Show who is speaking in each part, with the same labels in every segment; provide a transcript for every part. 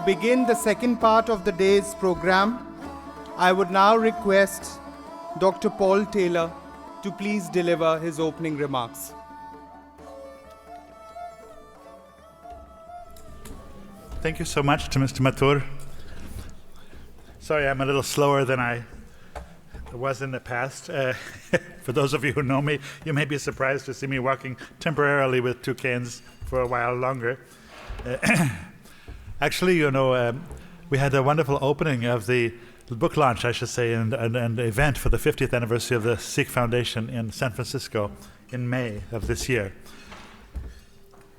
Speaker 1: To begin the second part of the day's program, I would now request Dr. Paul Taylor to please deliver his opening remarks.
Speaker 2: Thank you so much to Mr. Mathur. Sorry, I'm a little slower than I was in the past. For those of you who know me, you may be surprised to see me walking temporarily with two canes for a while longer. Actually, we had a wonderful opening of the book launch, I should say, and an event for the 50th anniversary of the Sikh Foundation in San Francisco in May of this year.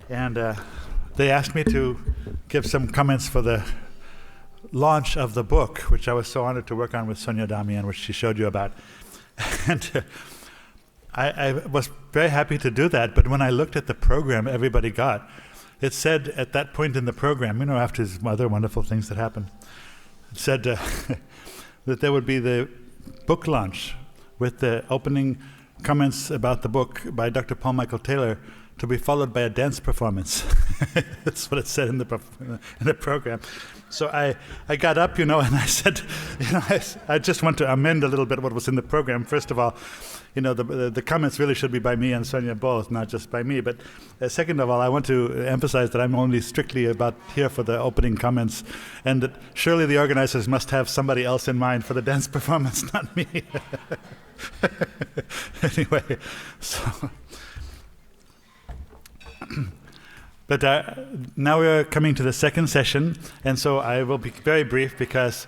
Speaker 2: And they asked me to give some comments for the launch of the book, which I was so honored to work on with Sonia Damian, which she showed you about. And I was very happy to do that, but when I looked at the program everybody got, it said at that point in the program, after some other wonderful things that happened, it said that there would be the book launch with the opening comments about the book by Dr. Paul Michael Taylor to be followed by a dance performance. That's what it said in the program. So I got up, and I said, I just want to amend a little bit what was in the program. First of all, the comments really should be by me and Sonia both, not just by me. But second of all, I want to emphasize that I'm only strictly about here for the opening comments, and that surely the organizers must have somebody else in mind for the dance performance, not me. Anyway, so... But now we're coming to the second session, and so I will be very brief because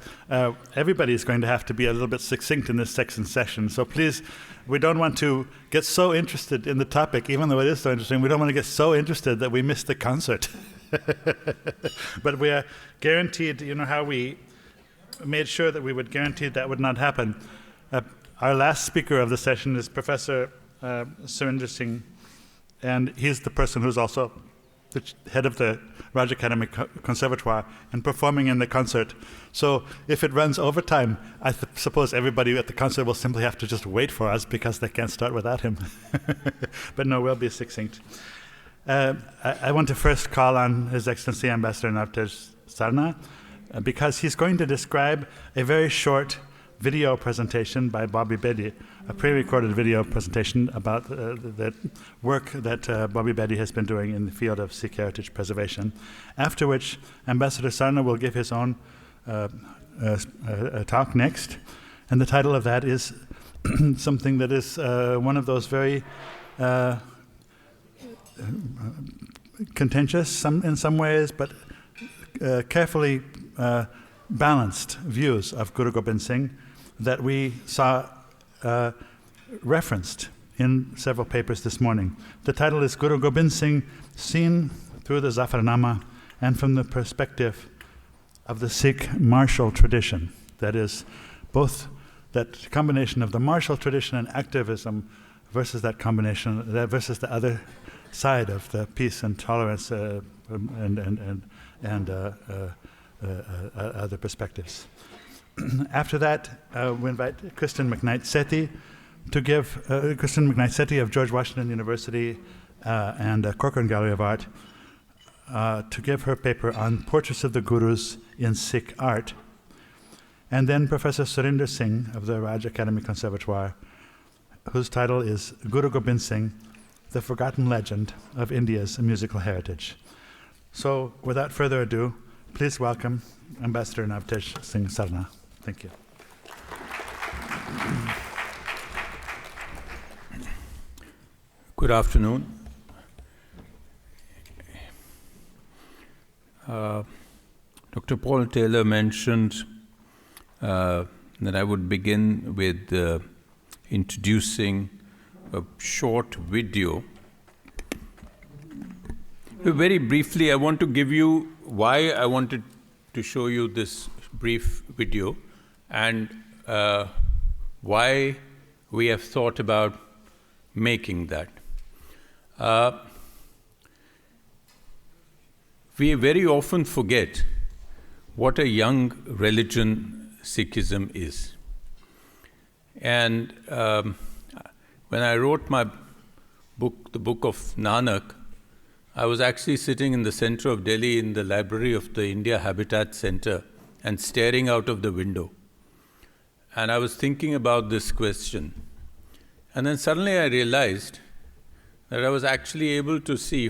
Speaker 2: everybody is going to have to be a little bit succinct in this second session. So please, we don't want to get so interested in the topic, even though it is so interesting, we don't want to get so interested that we miss the concert. But we are guaranteed, how we made sure that we would guarantee that would not happen. Our last speaker of the session is Professor Surinder Singh, and he's the person who's also the head of the Raj Academy Conservatoire and performing in the concert. So if it runs overtime, I suppose everybody at the concert will simply have to just wait for us because they can't start without him. But no, we'll be succinct. I want to first call on His Excellency Ambassador Navtej Sarna because he's going to describe a very short video presentation by Bobby Bedi, a pre-recorded video presentation about the work that Bobby Bedi has been doing in the field of Sikh heritage preservation, after which Ambassador Sarna will give his own talk next, and the title of that is something that is one of those very contentious in some ways, but carefully balanced views of Guru Gobind Singh that we saw referenced in several papers this morning. The title is Guru Gobind Singh, Seen Through the Zafarnama and from the Perspective of the Sikh Martial Tradition. That is, both that combination of the martial tradition and activism versus that combination, versus the other side of the peace and tolerance and other perspectives. After that, we invite Kristen McKnight Sethi to give, Kristen McKnight Sethi of George Washington University and Corcoran Gallery of Art to give her paper on portraits of the Gurus in Sikh art. And then Professor Surinder Singh of the Raj Academy Conservatoire, whose title is Guru Gobind Singh, The Forgotten Legend of India's Musical Heritage. So without further ado, please welcome Ambassador Navtej Singh Sarna. Thank you.
Speaker 3: Good afternoon. Dr. Paul Taylor mentioned that I would begin with introducing a short video. Very briefly, I want to give you why I wanted to show you this brief video and why we have thought about making that. We very often forget what a young religion Sikhism is. And when I wrote my book, the Book of Nanak, I was actually sitting in the center of Delhi in the library of the India Habitat Center and staring out of the window. And I was thinking about this question. And then suddenly I realized that I was actually able to see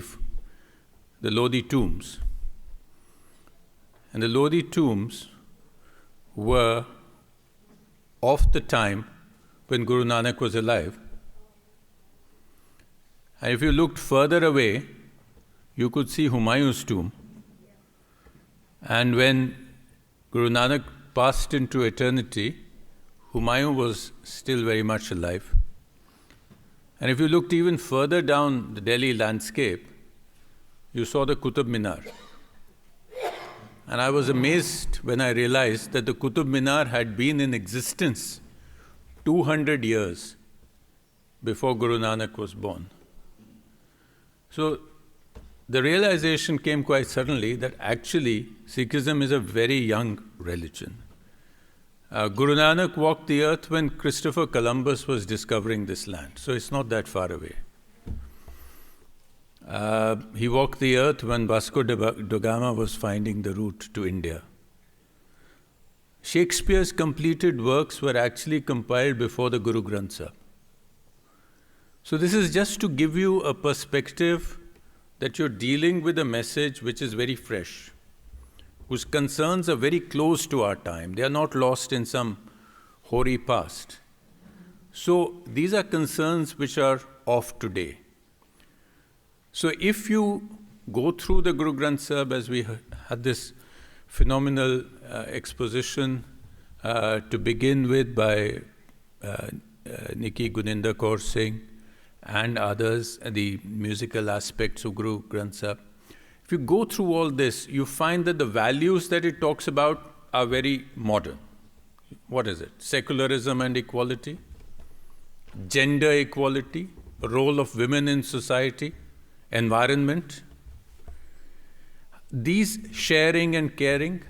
Speaker 3: the Lodi tombs. And the Lodi tombs were of the time when Guru Nanak was alive. And if you looked further away, you could see Humayun's tomb. And when Guru Nanak passed into eternity, Humayun was still very much alive. And if you looked even further down the Delhi landscape, you saw the Qutub Minar. And I was amazed when I realized that the Qutub Minar had been in existence 200 years before Guru Nanak was born. So the realization came quite suddenly that actually Sikhism is a very young religion. Guru Nanak walked the earth when Christopher Columbus was discovering this land, so it's not that far away. He walked the earth when Vasco da Gama was finding the route to India. Shakespeare's completed works were actually compiled before the Guru Granth Sahib. So this is just to give you a perspective that you're dealing with a message which is very fresh, whose concerns are very close to our time. They are not lost in some hoary past. So these are concerns which are of today. So if you go through the Guru Granth Sahib, as we had this phenomenal exposition to begin with by Nikki Guninder Kaur Singh and others, the musical aspects of Guru Granth Sahib, if you go through all this, you find that the values that it talks about are very modern. What is it? Secularism and equality, gender equality, role of women in society, environment, these sharing and caring.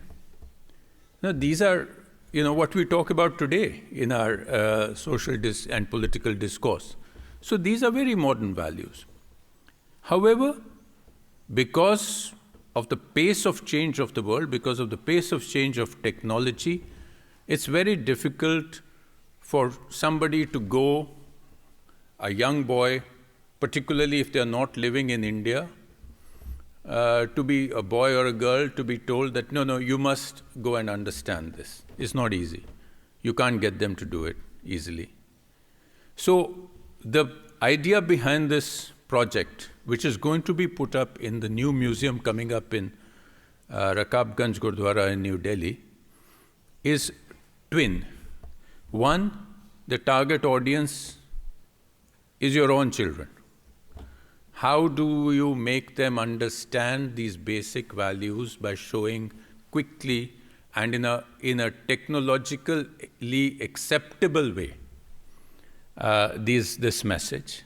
Speaker 3: Now, these are, what we talk about today in our social and political discourse. So these are very modern values. However, because of the pace of change of the world, because of the pace of change of technology, it's very difficult for somebody to go, a young boy, particularly if they are not living in India, to be a boy or a girl, to be told that, no, you must go and understand this. It's not easy. You can't get them to do it easily. So the idea behind this project, which is going to be put up in the new museum coming up in Rakabganj Gurdwara in New Delhi, is twin. One, the target audience is your own children. How do you make them understand these basic values by showing quickly and in a technologically acceptable way this message?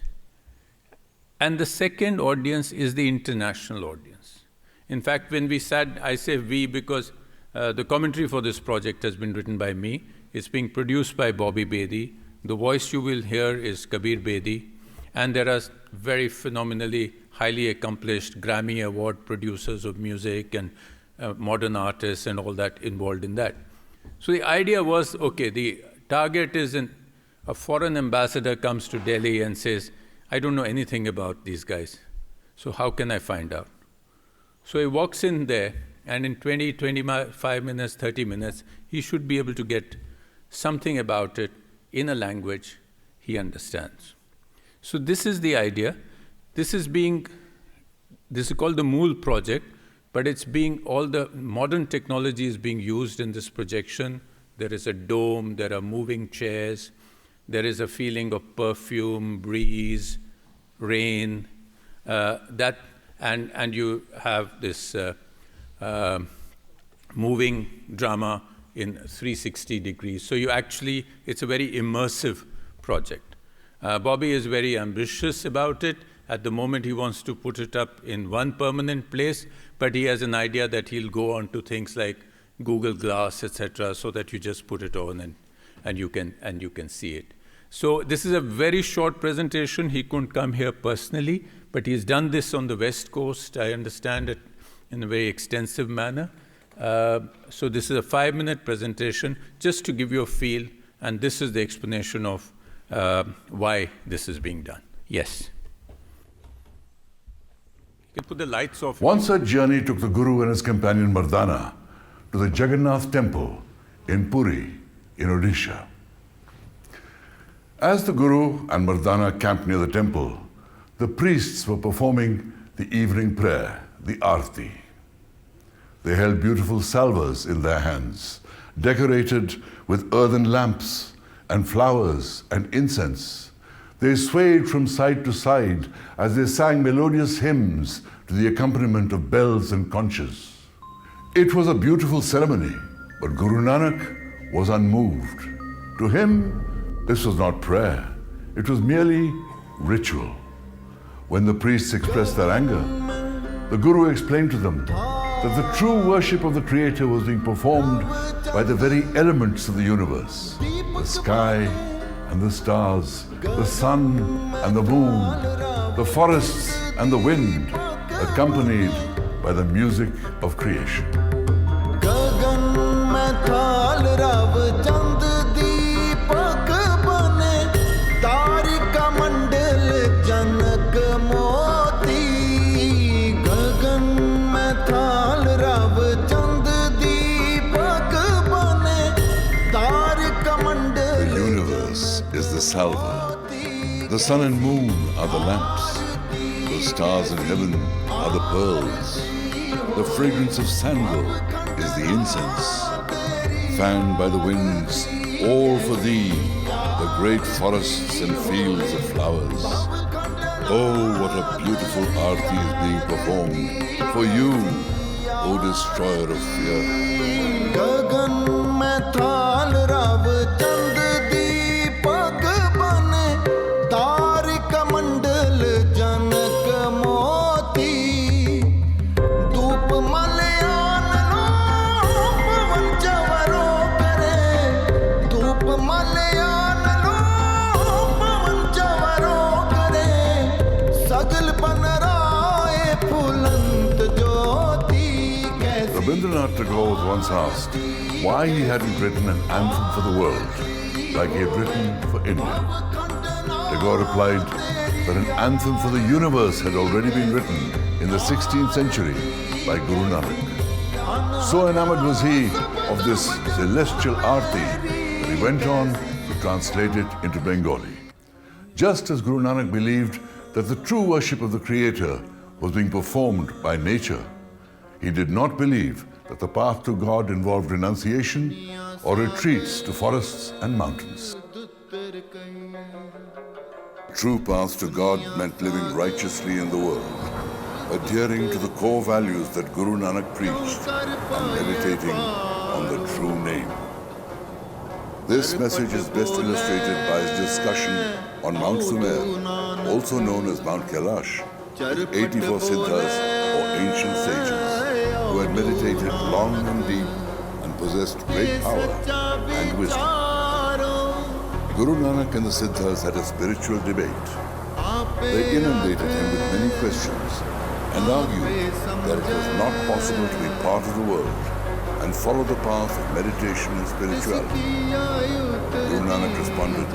Speaker 3: And the second audience is the international audience. In fact, when we sat, I say we because the commentary for this project has been written by me. It's being produced by Bobby Bedi. The voice you will hear is Kabir Bedi. And there are very phenomenally highly accomplished Grammy Award producers of music and modern artists and all that involved in that. So the idea was, okay, the target is a foreign ambassador comes to Delhi and says, I don't know anything about these guys, so how can I find out? So he walks in there, and in 20, 25 minutes, 30 minutes, he should be able to get something about it in a language he understands. So this is the idea. This is called the Mool project, but all the modern technology is being used in this projection. There is a dome, there are moving chairs, there is a feeling of perfume, breeze, rain, and you have this moving drama in 360 degrees. So it's a very immersive project. Bobby is very ambitious about it. At the moment, he wants to put it up in one permanent place, but he has an idea that he'll go on to things like Google Glass, etc., so that you just put it on and you can see it. So this is a very short presentation. He couldn't come here personally, but he's done this on the West Coast, I understand it, in a very extensive manner. So this is a 5-minute presentation just to give you a feel, and this is the explanation of why this is being done. Yes. You can put the lights off.
Speaker 4: Once a journey took the Guru and his companion Mardana to the Jagannath temple in Puri, in Odisha. As the Guru and Mardana camped near the temple, the priests were performing the evening prayer, the Aarti. They held beautiful salvas in their hands, decorated with earthen lamps and flowers and incense. They swayed from side to side as they sang melodious hymns to the accompaniment of bells and conches. It was a beautiful ceremony, but Guru Nanak was unmoved. To him, this was not prayer. It was merely ritual. When the priests expressed their anger, the Guru explained to them that the true worship of the Creator was being performed by the very elements of the universe, the sky and the stars, the sun and the moon, the forests and the wind, accompanied by the music of creation. The universe is the salver. The sun and moon are the lamps. The stars in heaven are the pearls. The fragrance of sandal is the incense. Fanned by the winds, all for thee, the great forests and fields of flowers. Oh, what a beautiful aarti is being performed for you, O destroyer of fear. Rabindranath Tagore was once asked why he hadn't written an anthem for the world like he had written for India. Tagore replied that an anthem for the universe had already been written in the 16th century by Guru Nanak. So enamored was he of this celestial aarti that he went on to translate it into Bengali. Just as Guru Nanak believed that the true worship of the Creator was being performed by nature, he did not believe that the path to God involved renunciation or retreats to forests and mountains. True path to God meant living righteously in the world, adhering to the core values that Guru Nanak preached and meditating on the true name. This message is best illustrated by his discussion on Mount Sumer, also known as Mount Kailash, with 84 siddhas or ancient sages who had meditated long and deep and possessed great power and wisdom. Guru Nanak and the siddhas had a spiritual debate. They inundated him with many questions and argued that it was not possible to be part of the world and follow the path of meditation and spirituality. Guru Nanak responded,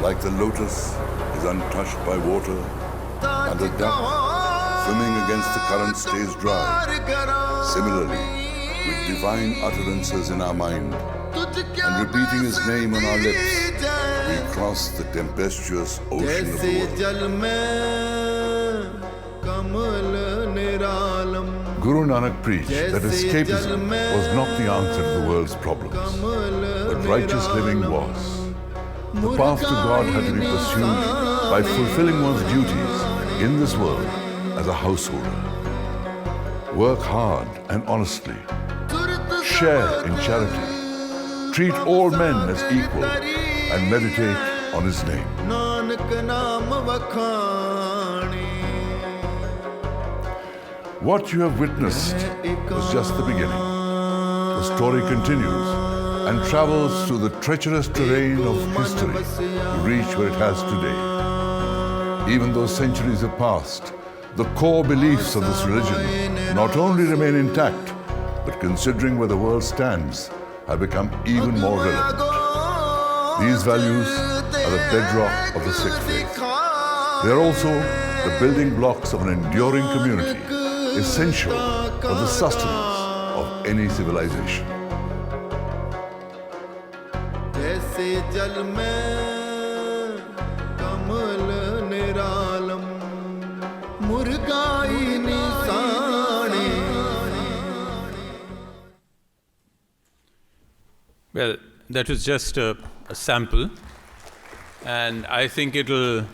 Speaker 4: like the lotus is untouched by water and a duck swimming against the current stays dry. Similarly, with divine utterances in our mind and repeating his name on our lips, we cross the tempestuous ocean of the world. Guru Nanak preached that escapism was not the answer to the world's problems, but righteous living was. The path to God had to be pursued by fulfilling one's duties in this world as a householder. Work hard and honestly. Share in charity. Treat all men as equal and meditate on his name. What you have witnessed was just the beginning. The story continues and travels through the treacherous terrain of history to reach where it has today. Even though centuries have passed, the core beliefs of this religion not only remain intact, but considering where the world stands, have become even more relevant. These values are the bedrock of the Sikh faith. They are also the building blocks of an enduring community, essential for the sustenance of any civilization.
Speaker 3: Well, that was just a sample, and I think it'll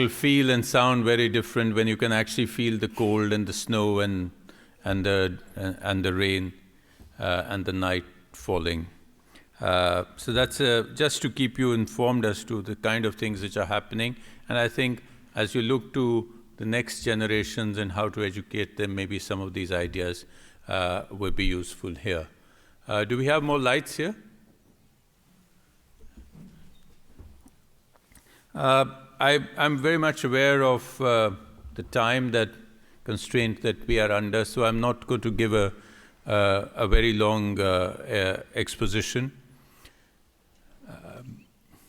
Speaker 3: feel and sound very different when you can actually feel the cold and the snow and the rain and the night falling. So that's just to keep you informed as to the kind of things which are happening. And I think as you look to the next generations and how to educate them, maybe some of these ideas will be useful here. Do we have more lights here? I'm very much aware of the time constraint that we are under, so I'm not going to give a very long exposition.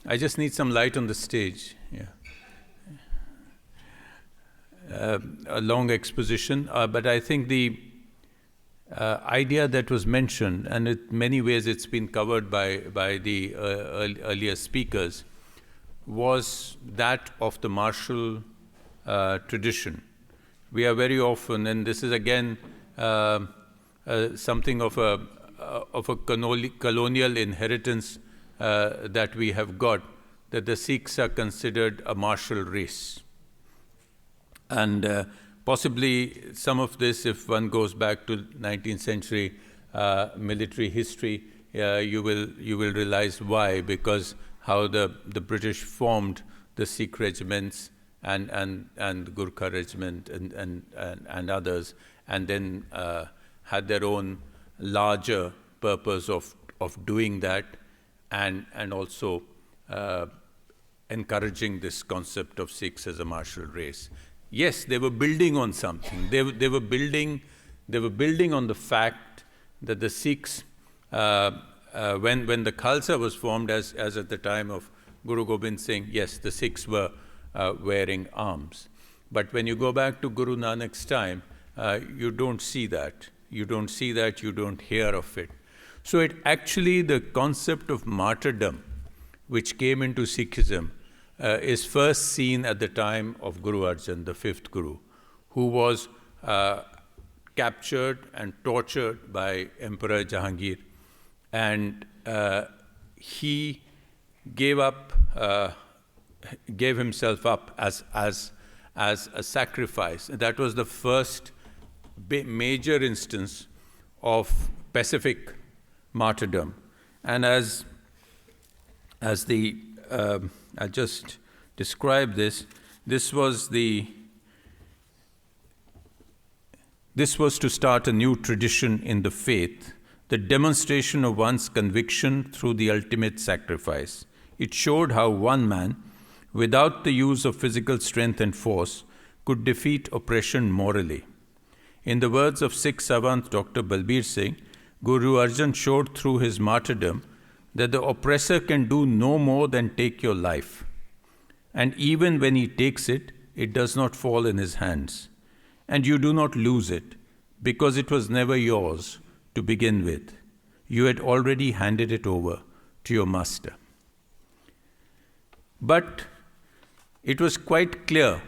Speaker 3: I just need some light on the stage. Yeah. A long exposition, but I think the idea that was mentioned, and in many ways it's been covered by the earlier speakers, was that of the martial tradition. We are very often, and this is again something of a colonial inheritance that we have got, that the Sikhs are considered a martial race. And possibly some of this, if one goes back to 19th century military history, you will realize why, because how the British formed the Sikh regiments and Gurkha regiment and others, and then had their own larger purpose of doing that, and also encouraging this concept of Sikhs as a martial race. Yes, they were building on something. They were building on the fact that the Sikhs, when the Khalsa was formed, as at the time of Guru Gobind Singh, yes, the Sikhs were wearing arms. But when you go back to Guru Nanak's time, you don't see that. You don't see that, you don't hear of it. So it actually, the concept of martyrdom, which came into Sikhism, is first seen at the time of Guru Arjan, the fifth Guru, who was captured and tortured by Emperor Jahangir. And he gave himself up as a sacrifice. That was the first major instance of pacific martyrdom. And as the I'll just describe this. This was to start a new tradition in the faith, the demonstration of one's conviction through the ultimate sacrifice. It showed how one man, without the use of physical strength and force, could defeat oppression morally. In the words of Sikh savant Dr. Balbir Singh, Guru Arjan showed through his martyrdom that the oppressor can do no more than take your life. And even when he takes it, it does not fall in his hands. And you do not lose it, because it was never yours to begin with. You had already handed it over to your master. But it was quite clear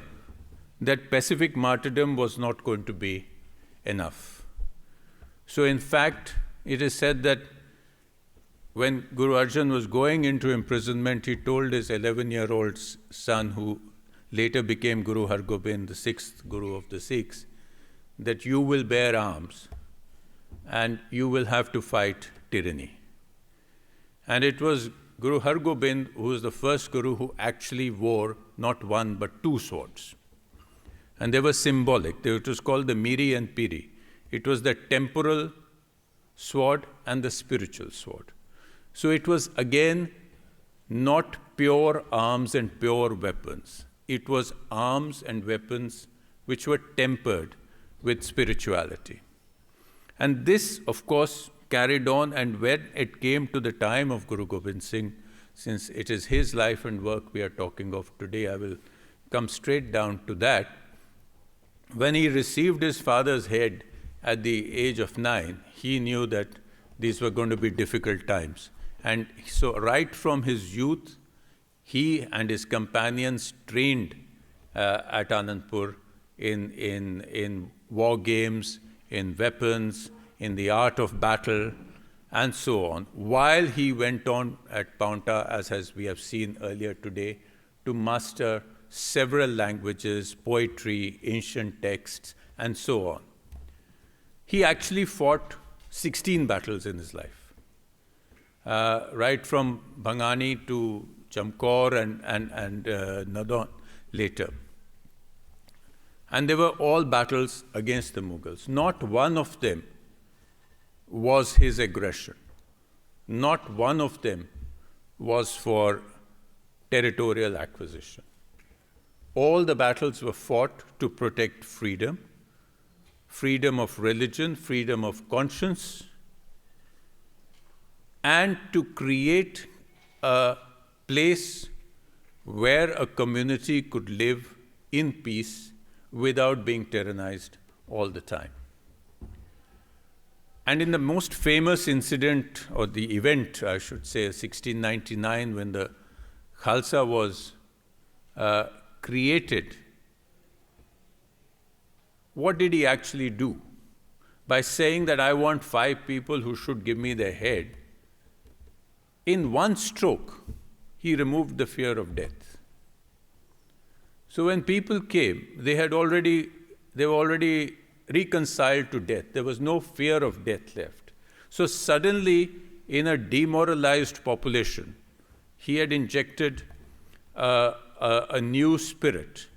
Speaker 3: that pacific martyrdom was not going to be enough. So in fact, it is said that when Guru Arjan was going into imprisonment, he told his 11-year-old son, who later became Guru Har Gobind, the sixth Guru of the Sikhs, that you will bear arms and you will have to fight tyranny. And it was Guru Har Gobind who was the first Guru who actually wore not one but two swords. And they were symbolic. It was called the Miri and Piri. It was the temporal sword and the spiritual sword. So it was again not pure arms and pure weapons. it was arms and weapons which were tempered with spirituality. And this, of course, carried on, and when it came to the time of Guru Gobind Singh, since it is his life and work we are talking of today, I will come straight down to that. When he received his father's head at the age of 9, he knew that these were going to be difficult times. And so right from his youth, he and his companions trained at Anandpur in war games, in weapons, in the art of battle, and so on, while he went on at Paonta, as we have seen earlier today, to master several languages, poetry, ancient texts, and so on. He actually fought 16 battles in his life, right from Bhangani to Chamkaur and Nadon later. And they were all battles against the Mughals. Not one of them was his aggression. Not one of them was for territorial acquisition. All the battles were fought to protect freedom, freedom of religion, freedom of conscience, and to create a place where a community could live in peace without being tyrannized all the time. And in the most famous incident, or the event, I should say, 1699, when the Khalsa was created, what did he actually do? By saying that I want 5 people who should give me their head, in one stroke, he removed the fear of death. So when people came, they were already reconciled to death. There was no fear of death left. So suddenly, in a demoralized population, he had injected a new spirit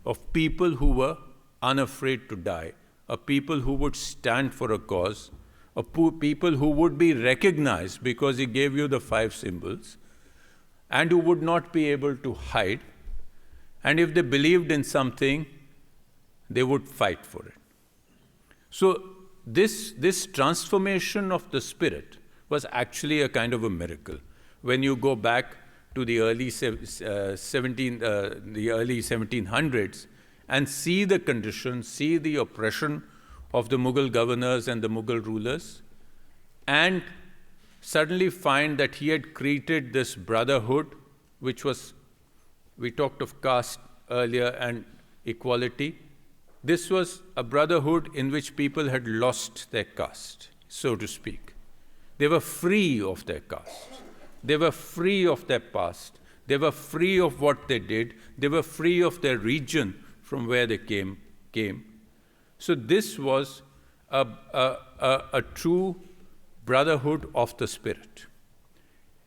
Speaker 3: of people who were unafraid to die, a people who would stand for a cause, people who would be recognized because he gave you the 5 symbols, and who would not be able to hide. And if they believed in something, they would fight for it. So this transformation of the spirit was actually a kind of a miracle. When you go back to the early 1700s and see the conditions, see the oppression of the Mughal governors and the Mughal rulers, and suddenly find that he had created this brotherhood, which was, we talked of caste earlier and equality. This was a brotherhood in which people had lost their caste, so to speak. They were free of their caste. They were free of their past. They were free of what they did. They were free of their region from where they came. So this was a true brotherhood of the spirit.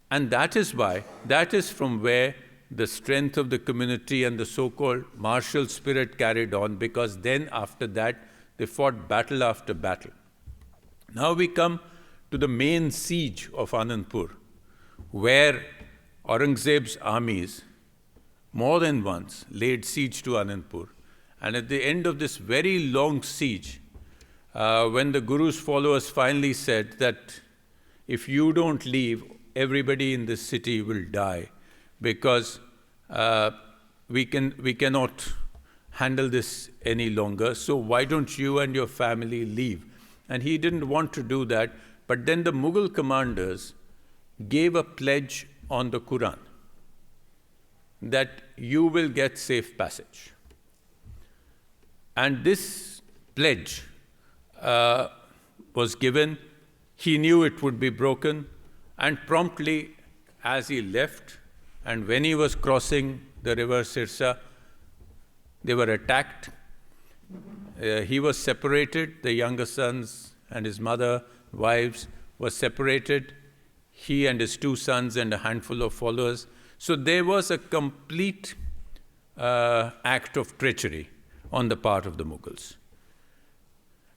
Speaker 3: And that is from where the strength of the community and the so-called martial spirit carried on, because then after that, they fought battle after battle. Now we come to the main siege of Anandpur, where Aurangzeb's armies more than once laid siege to Anandpur. And at the end of this very long siege, when the Guru's followers finally said that if you don't leave, everybody in this city will die, because we cannot handle this any longer, so why don't you and your family leave? And he didn't want to do that, but then the Mughal commanders gave a pledge on the Quran that you will get safe passage. And this pledge was given. He knew it would be broken, and promptly, as he left, and when he was crossing the river Sirsa, they were attacked. He was separated. The younger sons and his mother, wives, were separated. He and his 2 sons and a handful of followers. So there was a complete act of treachery on the part of the Mughals.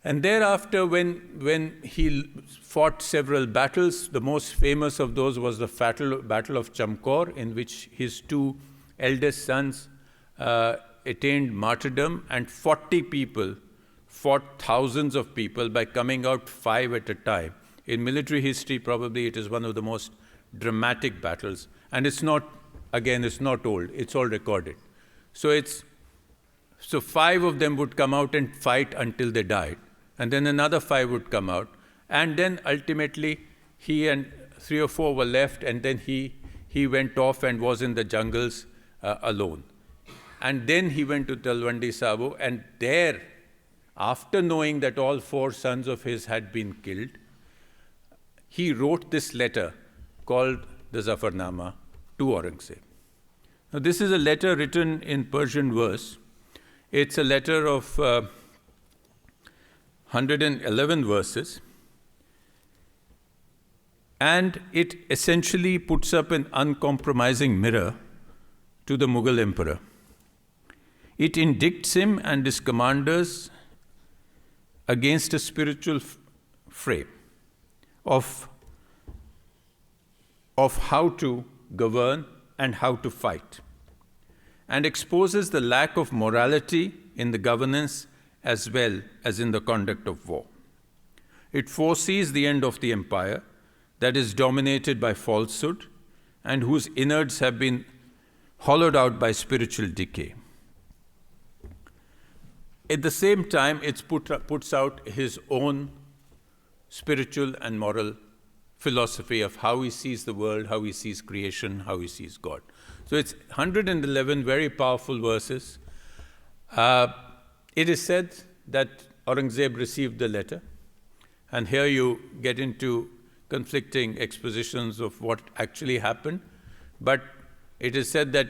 Speaker 3: And thereafter, when he fought several battles, the most famous of those was the Battle of Chamkaur, in which his 2 eldest sons attained martyrdom, and 40 people fought thousands of people by coming out 5 at a time. In military history, probably it is one of the most dramatic battles. And it's not old, it's all recorded. So 5 of them would come out and fight until they died. And then another 5 would come out. And then ultimately, he and 3 or 4 were left, and then he went off and was in the jungles alone. And then he went to Talwandi Sabo, and there, after knowing that all 4 sons of his had been killed, he wrote this letter called the Zafarnama to Aurangzeb. Now, this is a letter written in Persian verse. It's a letter of 111 verses. And it essentially puts up an uncompromising mirror to the Mughal emperor. It indicts him and his commanders against a spiritual frame of how to govern and how to fight, and exposes the lack of morality in the governance as well as in the conduct of war. It foresees the end of the empire that is dominated by falsehood and whose innards have been hollowed out by spiritual decay. At the same time, it puts out his own spiritual and moral philosophy of how he sees the world, how he sees creation, how he sees God. So it's 111 very powerful verses. It is said that Aurangzeb received the letter, and here you get into conflicting expositions of what actually happened. But it is said that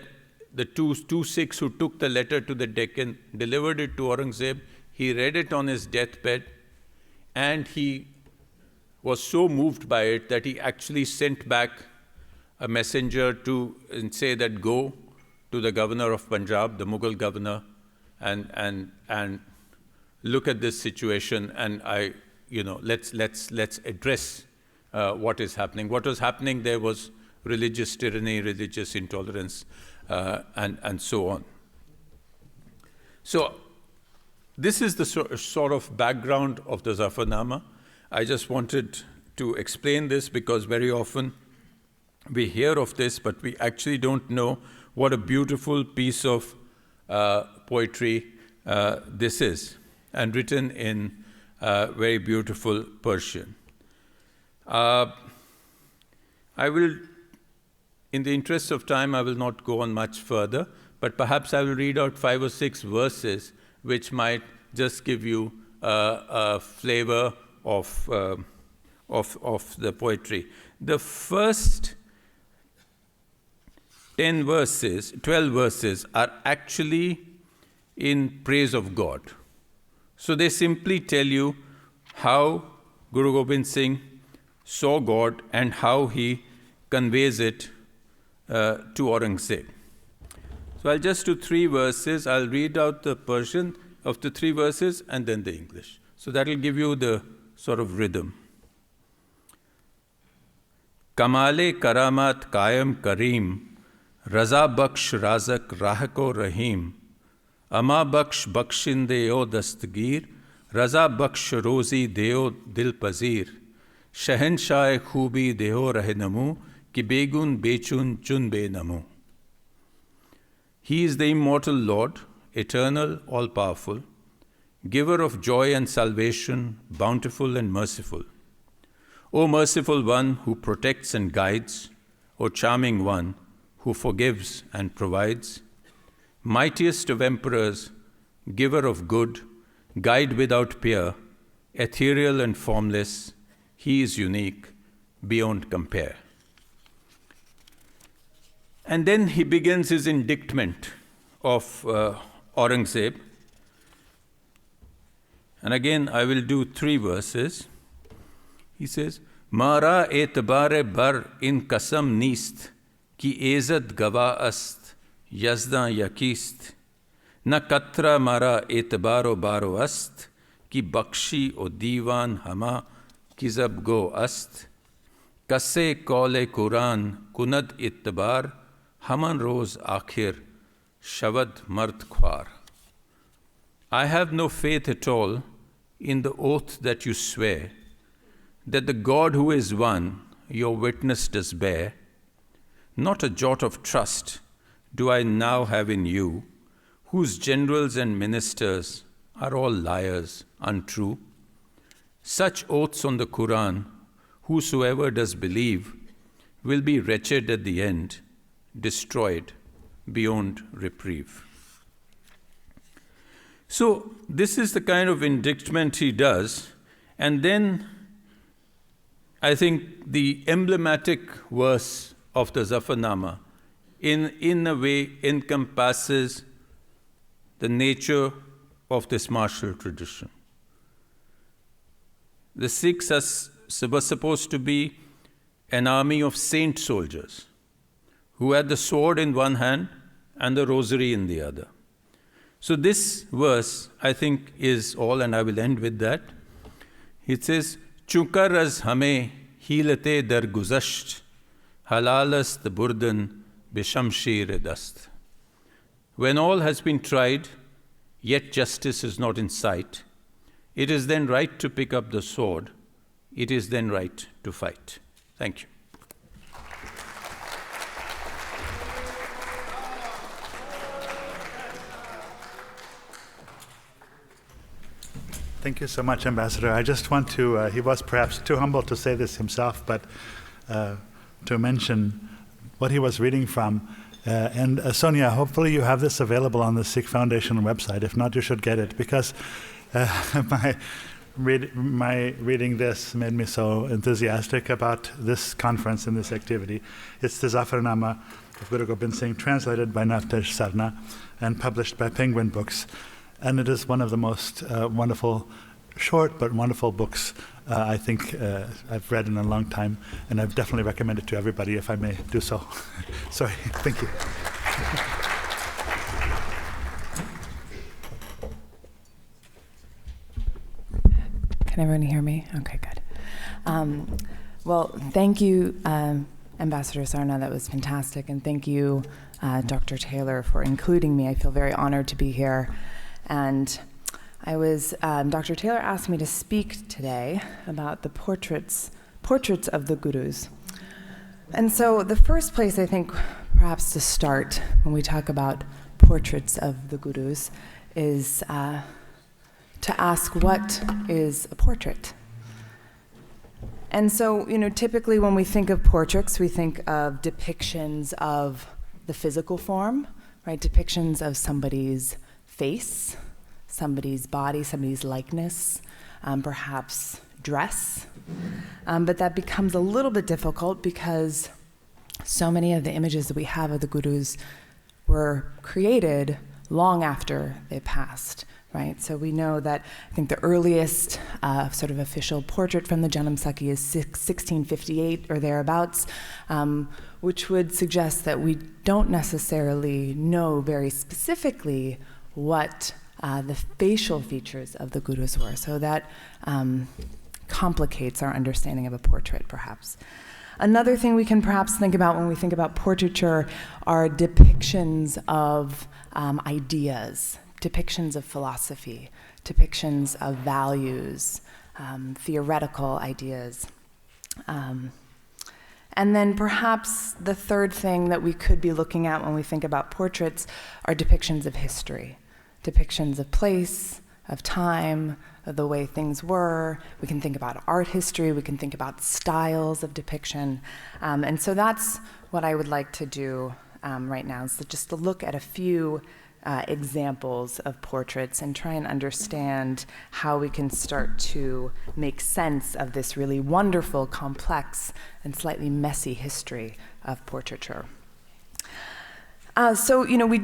Speaker 3: the two Sikhs who took the letter to the Deccan delivered it to Aurangzeb. He read it on his deathbed, and he was so moved by it that he actually sent back a messenger and say that go to the governor of Punjab, the Mughal governor, and look at this situation, and let's address what is happening. What was happening there was religious tyranny, religious intolerance, and so on. So this is the sort of background of the Zafarnama. I just wanted to explain this because very often we hear of this, but we actually don't know what a beautiful piece of poetry this is, and written in very beautiful Persian. I will, in the interest of time, I will not go on much further, but perhaps I will read out 5 or 6 verses which might just give you a flavor of the poetry. The first 12 verses are actually in praise of God. So they simply tell you how Guru Gobind Singh saw God and how he conveys it to Aurangzeb. So I'll just do 3 verses. I'll read out the Persian of the 3 verses and then the English. So that'll give you the sort of rhythm. Kamale Karamat Kayam Kareem, Raza Baksh Razak Rahako Rahim, Ama Baksh Bakshin Deo Dastgir, Raza Baksh Rozi Deo Dil Pazir, Shahenshah Khubi Deo Rahinamu, Ki Begun Bechun Chun Be Namu. He is the immortal Lord, eternal, all-powerful, giver of joy and salvation, bountiful and merciful. O merciful one who protects and guides, O charming one who forgives and provides, mightiest of emperors, giver of good, guide without peer, ethereal and formless, he is unique, beyond compare. And then he begins his indictment of Aurangzeb. And again, I will do 3 verses. He says, Mara etbare bar in kasam neest, ki ezat gava ast, yazda yakist. Na katra mara etbaro baro ast, ki bakshi o divan hama kizab go ast. Kasse kole Quran kunad itbar, haman roz akhir Shabad Mard Khwar. I have no faith at all in the oath that you swear, that the God who is one, your witness does bear. Not a jot of trust do I now have in you, whose generals and ministers are all liars, untrue. Such oaths on the Quran, whosoever does believe, will be wretched at the end, destroyed beyond reprieve. So this is the kind of indictment he does. And then I think the emblematic verse of the Zafarnama in a way encompasses the nature of this martial tradition. The Sikhs were supposed to be an army of saint soldiers who had the sword in one hand and the rosary in the other. So this verse, I think, is all, and I will end with that. It says, Chukar az hame hilate dar guzasht, halalast burdan bishamshir dast. When all has been tried, yet justice is not in sight, it is then right to pick up the sword. It is then right to fight. Thank you.
Speaker 2: Thank you so much, Ambassador. I just want to, he was perhaps too humble to say this himself, but to mention what he was reading from. And Sonia, hopefully you have this available on the Sikh Foundation website. If not, you should get it, because my reading this made me so enthusiastic about this conference and this activity. It's the Zafarnama of Guru Gobind Singh, translated by Navtesh Sarna and published by Penguin Books. And it is one of the most wonderful, short but wonderful books I think I've read in a long time, and I've definitely recommend it to everybody if I may do so. Sorry, thank you.
Speaker 5: Can everyone hear me? Okay, good. Well, thank you, Ambassador Sarna, that was fantastic, and thank you, Dr. Taylor, for including me. I feel very honored to be here. And Dr. Taylor asked me to speak today about the portraits of the gurus. And so the first place I think perhaps to start when we talk about portraits of the gurus is to ask, what is a portrait? And so, typically when we think of portraits, we think of depictions of the physical form, right? Depictions of somebody's face, somebody's body, somebody's likeness, perhaps dress. But that becomes a little bit difficult because so many of the images that we have of the gurus were created long after they passed, right? So we know that I think the earliest sort of official portrait from the Janam Sakhi is 1658 or thereabouts, which would suggest that we don't necessarily know very specifically what the facial features of the gurus were. So that complicates our understanding of a portrait, perhaps. Another thing we can perhaps think about when we think about portraiture are depictions of ideas, depictions of philosophy, depictions of values, theoretical ideas. And then perhaps the third thing that we could be looking at when we think about portraits are depictions of history. Depictions of place, of time, of the way things were. We can think about art history. We can think about styles of depiction. And so that's what I would like to do right now, is just to look at a few examples of portraits and try and understand how we can start to make sense of this really wonderful, complex, and slightly messy history of portraiture. So, we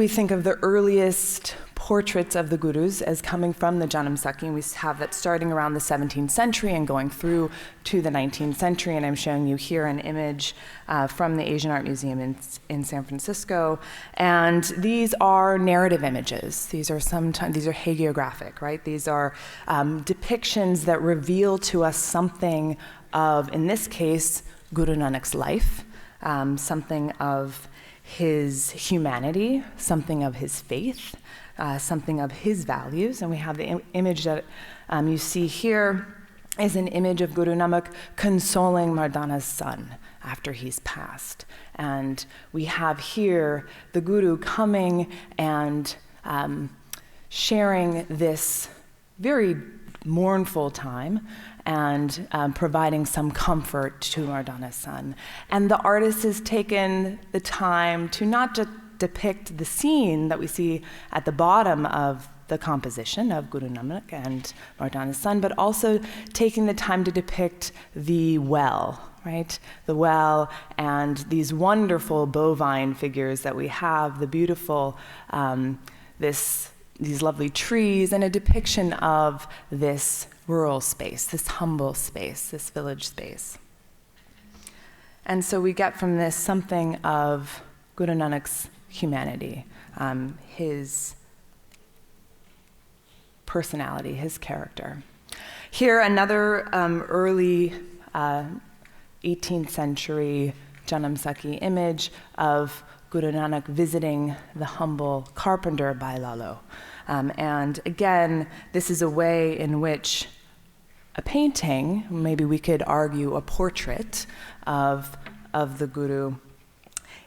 Speaker 5: think of the earliest portraits of the gurus as coming from the Janam Sakhi, and we have that starting around the 17th century and going through to the 19th century, and I'm showing you here an image from the Asian Art Museum in San Francisco, and these are narrative images. These are hagiographic, right? These are depictions that reveal to us something of, in this case, Guru Nanak's life, something of his humanity, something of his faith, something of his values. And we have the image that you see here is an image of Guru Nanak consoling Mardana's son after he's passed. And we have here the Guru coming and sharing this very mournful time and providing some comfort to Mardana's son. And the artist has taken the time to not just depict the scene that we see at the bottom of the composition of Guru Nanak and Mardana's son, but also taking the time to depict the well, right? The well and these wonderful bovine figures that we have, the beautiful, these lovely trees, and a depiction of this rural space, this humble space, this village space. And so we get from this something of Guru Nanak's humanity, his personality, his character. Here, another early 18th century Janamsakhi image of Guru Nanak visiting the humble carpenter by Lalo. And again, this is a way in which a painting, maybe we could argue a portrait of the Guru,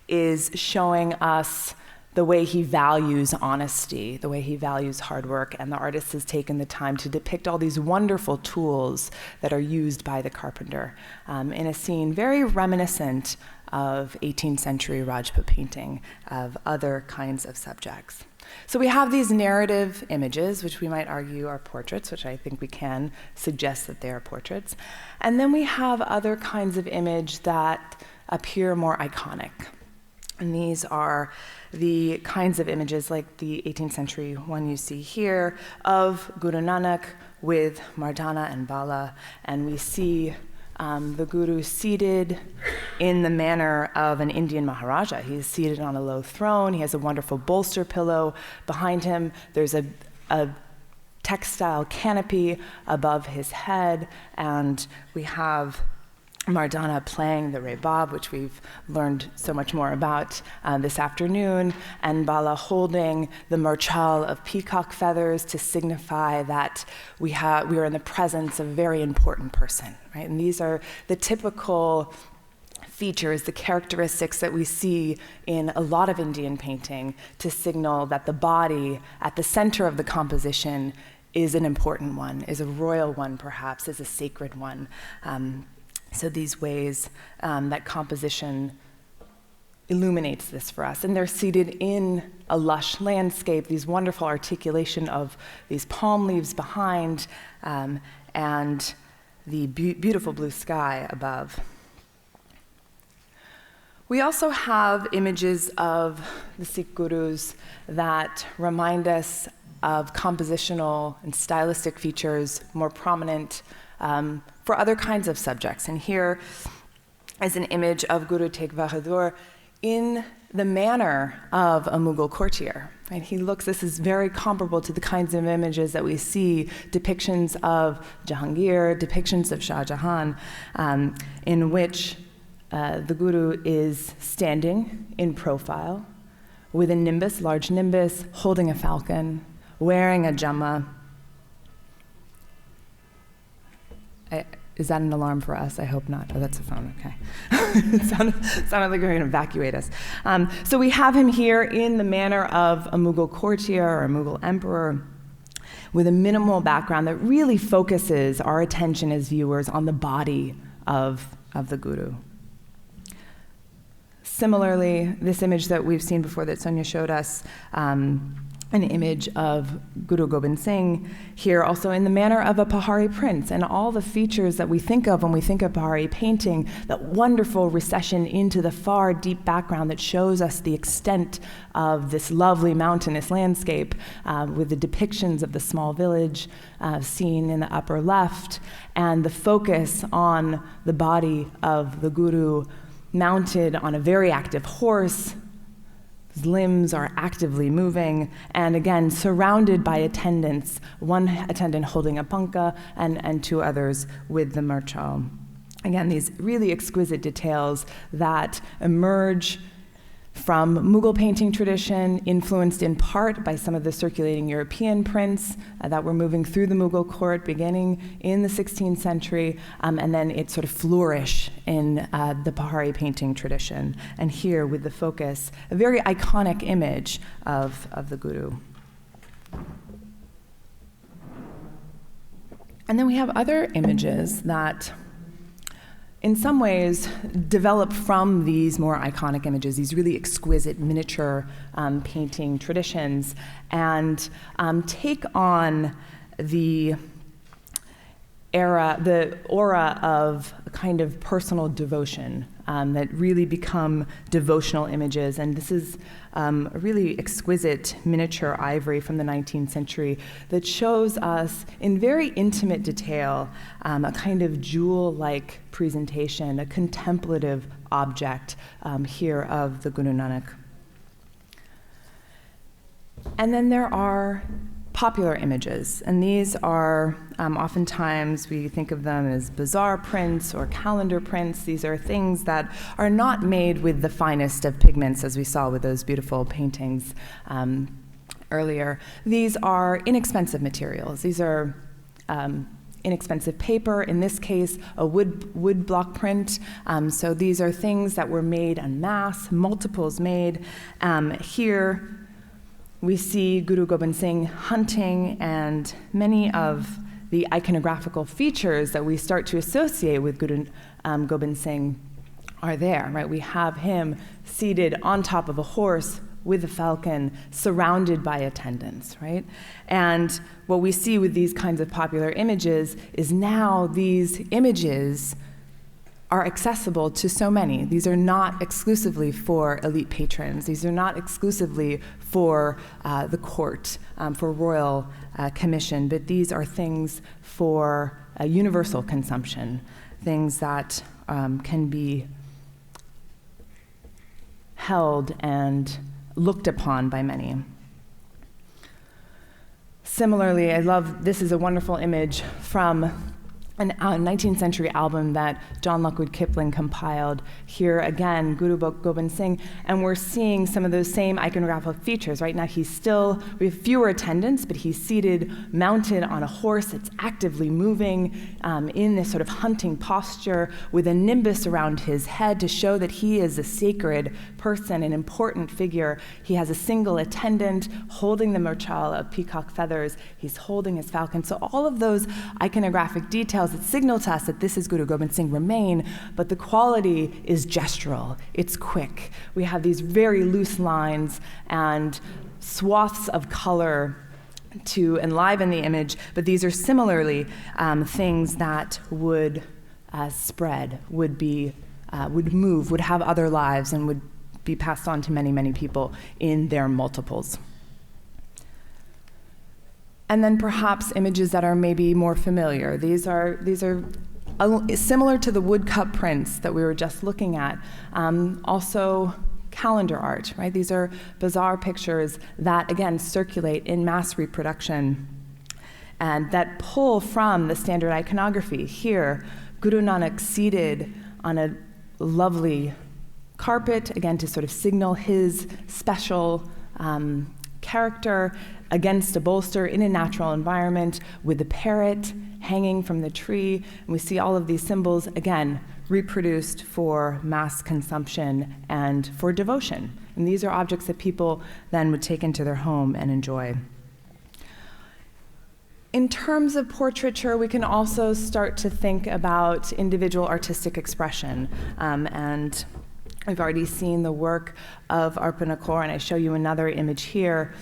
Speaker 5: is showing us the way he values honesty, the way he values hard work, and the artist has taken the time to depict all these wonderful tools that are used by the carpenter in a scene very reminiscent of 18th century Rajput painting of other kinds of subjects. So we have these narrative images, which we might argue are portraits, which I think we can suggest that they are portraits. And then we have other kinds of image that appear more iconic. And these are the kinds of images like the 18th century one you see here of Guru Nanak with Mardana and Bala. And we see the Guru seated in the manner of an Indian Maharaja. He's seated on a low throne. He has a wonderful bolster pillow behind him. There's a textile canopy above his head, and we have Mardana playing the rebab, which we've learned so much more about this afternoon, and Bala holding the marchal of peacock feathers to signify that we are in the presence of a very important person, right? And these are the typical features, the characteristics that we see in a lot of Indian painting to signal that the body at the center of the composition is an important one, is a royal one perhaps, is a sacred one. So these ways that composition illuminates this for us. And they're seated in a lush landscape, these wonderful articulation of these palm leaves behind, and the beautiful blue sky above. We also have images of the Sikh gurus that remind us of compositional and stylistic features more prominent for other kinds of subjects. And here is an image of Guru Tegh Bahadur in the manner of a Mughal courtier. Right? This is very comparable to the kinds of images that we see, depictions of Jahangir, depictions of Shah Jahan, in which the Guru is standing in profile with a nimbus, large nimbus, holding a falcon, wearing a jamma. Is that an alarm for us? I hope not. Oh, that's a phone, okay. It sounded like we were going to evacuate us. So we have him here in the manner of a Mughal courtier or a Mughal emperor with a minimal background that really focuses our attention as viewers on the body of the Guru. Similarly, this image that we've seen before that Sonia showed us, an image of Guru Gobind Singh, here also in the manner of a Pahari prince, and all the features that we think of when we think of Pahari painting, that wonderful recession into the far deep background that shows us the extent of this lovely mountainous landscape, with the depictions of the small village seen in the upper left, and the focus on the body of the Guru mounted on a very active horse. His limbs are actively moving, and again, surrounded by attendants, one attendant holding a panka and two others with the marchal. Again, these really exquisite details that emerge from Mughal painting tradition, influenced in part by some of the circulating European prints that were moving through the Mughal court beginning in the 16th century, and then it sort of flourished in the Pahari painting tradition. And here with the focus, a very iconic image of the Guru. And then we have other images that in some ways develop from these more iconic images, these really exquisite miniature painting traditions, and take on the aura of a kind of personal devotion that really become devotional images. And this is a really exquisite miniature ivory from the 19th century that shows us in very intimate detail a kind of jewel-like presentation, a contemplative object here of the Guru Nanak. And then there are popular images, and these are oftentimes we think of them as bazaar prints or calendar prints. These are things that are not made with the finest of pigments, as we saw with those beautiful paintings earlier. These are inexpensive materials. These are inexpensive paper, in this case a wood block print. So these are things that were made en masse, multiples made. Here we see Guru Gobind Singh hunting, and many of the iconographical features that we start to associate with Guru Gobind Singh are there, right? We have him seated on top of a horse with a falcon, surrounded by attendants, right? And what we see with these kinds of popular images is now these images are accessible to so many. These are not exclusively for elite patrons. These are not exclusively for the court, for royal commission, but these are things for universal consumption, things that can be held and looked upon by many. Similarly, this is a wonderful image from a 19th century album that John Lockwood Kipling compiled. Here again, Guru Gobind Singh, and we're seeing some of those same iconographic features. Right now we have fewer attendants, but he's seated, mounted on a horse that's actively moving in this sort of hunting posture with a nimbus around his head to show that he is a sacred person, an important figure. He has a single attendant holding the murchal of peacock feathers. He's holding his falcon. So all of those iconographic details that signal to us that this is Guru Gobind Singh remain, but the quality is gestural. It's quick. We have these very loose lines and swaths of color to enliven the image, but these are similarly things that would spread, would move, would have other lives, and would be passed on to many, many people in their multiples. And then perhaps images that are maybe more familiar. These are similar to the woodcut prints that we were just looking at. Also calendar art, right? These are bazaar pictures that, again, circulate in mass reproduction and that pull from the standard iconography. Here, Guru Nanak seated on a lovely carpet, again, to sort of signal his special character, against a bolster in a natural environment with the parrot hanging from the tree. And we see all of these symbols, again, reproduced for mass consumption and for devotion. And these are objects that people then would take into their home and enjoy. In terms of portraiture, we can also start to think about individual artistic expression. And we've already seen the work of Arpana Kaur, and I show you another image here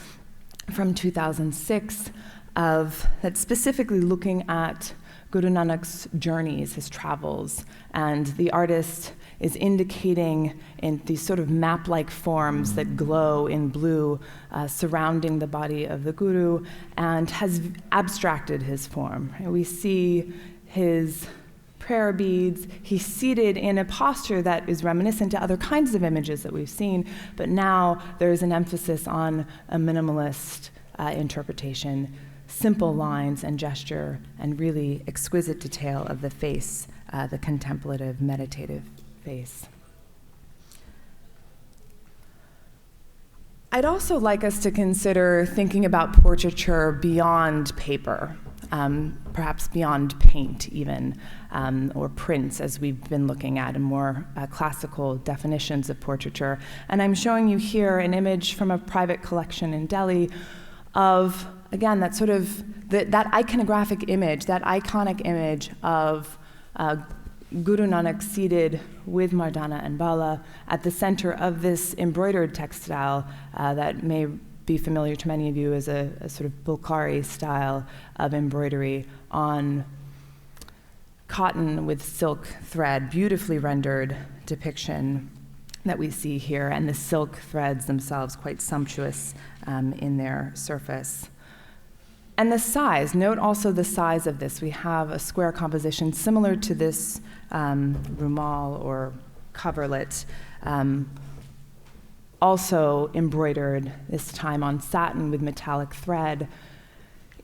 Speaker 5: from 2006 that's specifically looking at Guru Nanak's journeys, his travels, and the artist is indicating in these sort of map-like forms that glow in blue surrounding the body of the Guru, and has abstracted his form. We see his prayer beads. He's seated in a posture that is reminiscent to other kinds of images that we've seen, but now there's an emphasis on a minimalist interpretation, simple lines and gesture, and really exquisite detail of the face, the contemplative, meditative face. I'd also like us to consider thinking about portraiture beyond paper, perhaps beyond paint even, or prints, as we've been looking at in more classical definitions of portraiture. And I'm showing you here an image from a private collection in Delhi of, again, that sort of, that iconographic image, that iconic image of Guru Nanak seated with Mardana and Bala at the center of this embroidered textile that may be familiar to many of you as a sort of Bulgari style of embroidery on cotton with silk thread, beautifully rendered depiction that we see here, and the silk threads themselves quite sumptuous in their surface. And the size, note also the size of this. We have a square composition similar to this rumal or coverlet, also embroidered, this time on satin with metallic thread.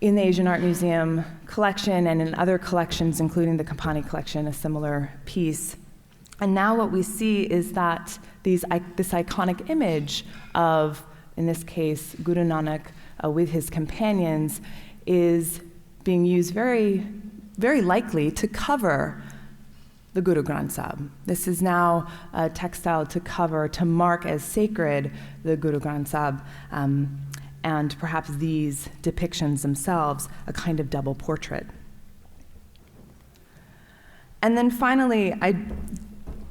Speaker 5: In the Asian Art Museum collection and in other collections, including the Kampani collection, a similar piece. And now what we see is that this iconic image of, in this case, Guru Nanak with his companions is being used very, very likely to cover the Guru Granth Sahib. This is now a textile to cover, to mark as sacred the Guru Granth Sahib, and perhaps these depictions themselves, a kind of double portrait. And then finally, I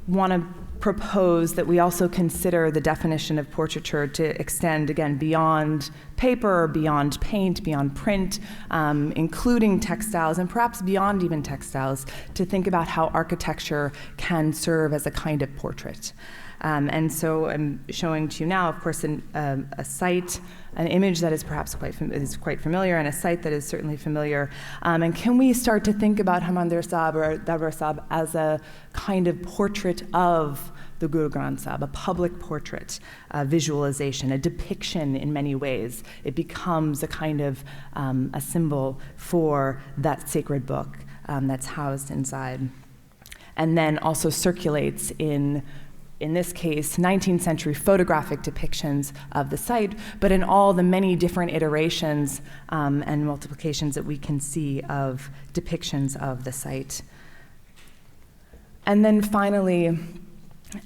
Speaker 5: want to propose that we also consider the definition of portraiture to extend, again, beyond paper, beyond paint, beyond print, including textiles, and perhaps beyond even textiles, to think about how architecture can serve as a kind of portrait. And so I'm showing to you now, of course, a site, an image that is perhaps quite familiar, and a site that is certainly familiar. And can we start to think about Harmandir Sahib or Darbar Sahib as a kind of portrait of the Guru Granth Sahib, a public portrait, a visualization, a depiction in many ways? It becomes a kind of a symbol for that sacred book that's housed inside. And then also circulates in this case, 19th century photographic depictions of the site, but in all the many different iterations and multiplications that we can see of depictions of the site. And then finally,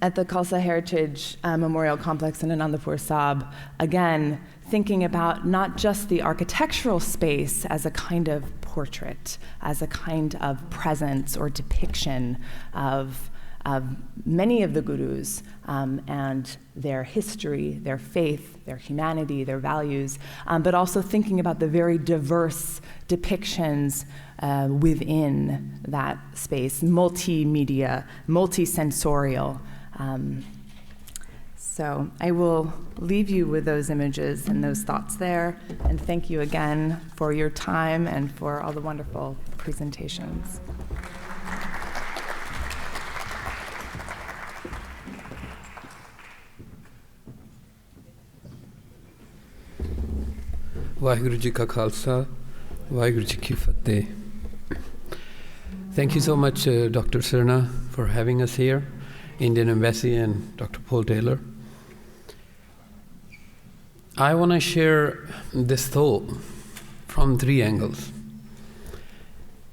Speaker 5: at the Khalsa Heritage Memorial Complex in Anandapur Sahib, again, thinking about not just the architectural space as a kind of portrait, as a kind of presence or depiction of many of the gurus and their history, their faith, their humanity, their values, but also thinking about the very diverse depictions within that space, multimedia, multisensorial. So I will leave you with those images and those thoughts there, and thank you again for your time and for all the wonderful presentations.
Speaker 6: Vaheguru Ji Ka Khalsa, Vaheguru Ji Ki Fateh. Thank you so much, Dr. Sarna, for having us here, Indian Embassy, and Dr. Paul Taylor. I want to share this thought from three angles.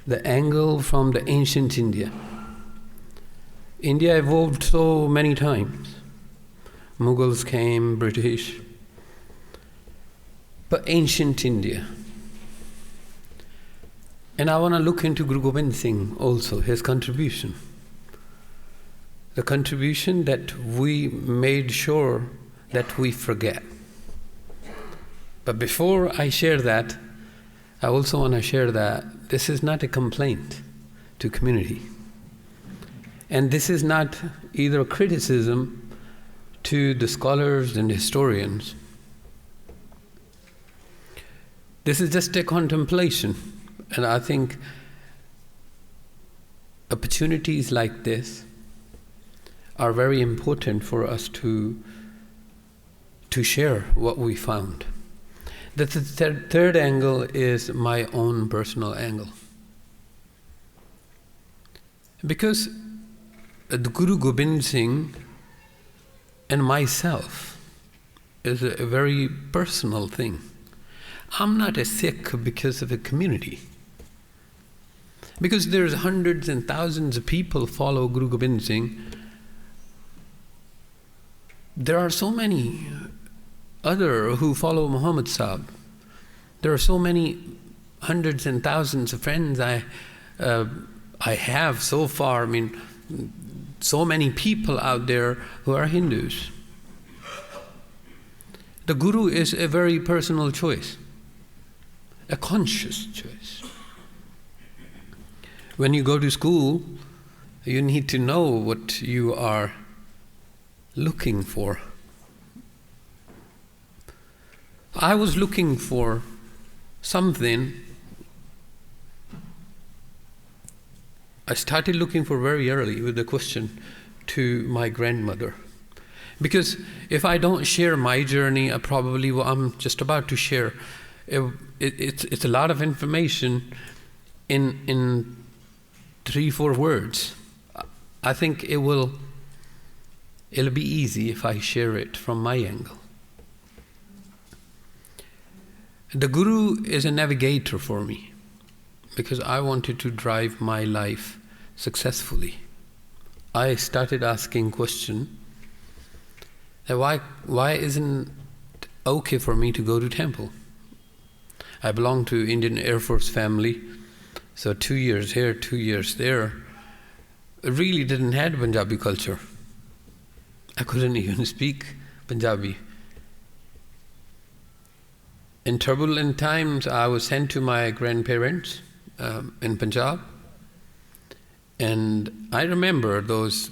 Speaker 6: The angle from the ancient India. India evolved so many times. Mughals came, British. But ancient India. And I want to look into Guru Gobind Singh also, his contribution. The contribution that we made sure that we forget. But before I share that, I also want to share that this is not a complaint to community. And this is not either a criticism to the scholars and historians. This is just a contemplation, and I think opportunities like this are very important for us to share what we found. The third angle is my own personal angle. Because the Guru Gobind Singh and myself is a very personal thing. I'm not a Sikh because of a community. Because there's hundreds and thousands of people follow Guru Gobind Singh. There are so many other who follow Muhammad Sahib. There are so many hundreds and thousands of friends I have so far. I mean, so many people out there who are Hindus. The Guru is a very personal choice, a conscious choice. When you go to school, you need to know what you are looking for. I was looking for something. I started looking for very early with the question to my grandmother. Because if I don't share my journey, I'm just about to share. It's a lot of information in 3-4 words. I think it'll be easy if I share it from my angle. The Guru is a navigator for me because I wanted to drive my life successfully. I started asking questions. Why isn't it okay for me to go to temple? I belong to Indian Air Force family, so 2 years here, 2 years there. I really didn't have Punjabi culture. I couldn't even speak Punjabi. In turbulent times, I was sent to my grandparents in Punjab, and I remember those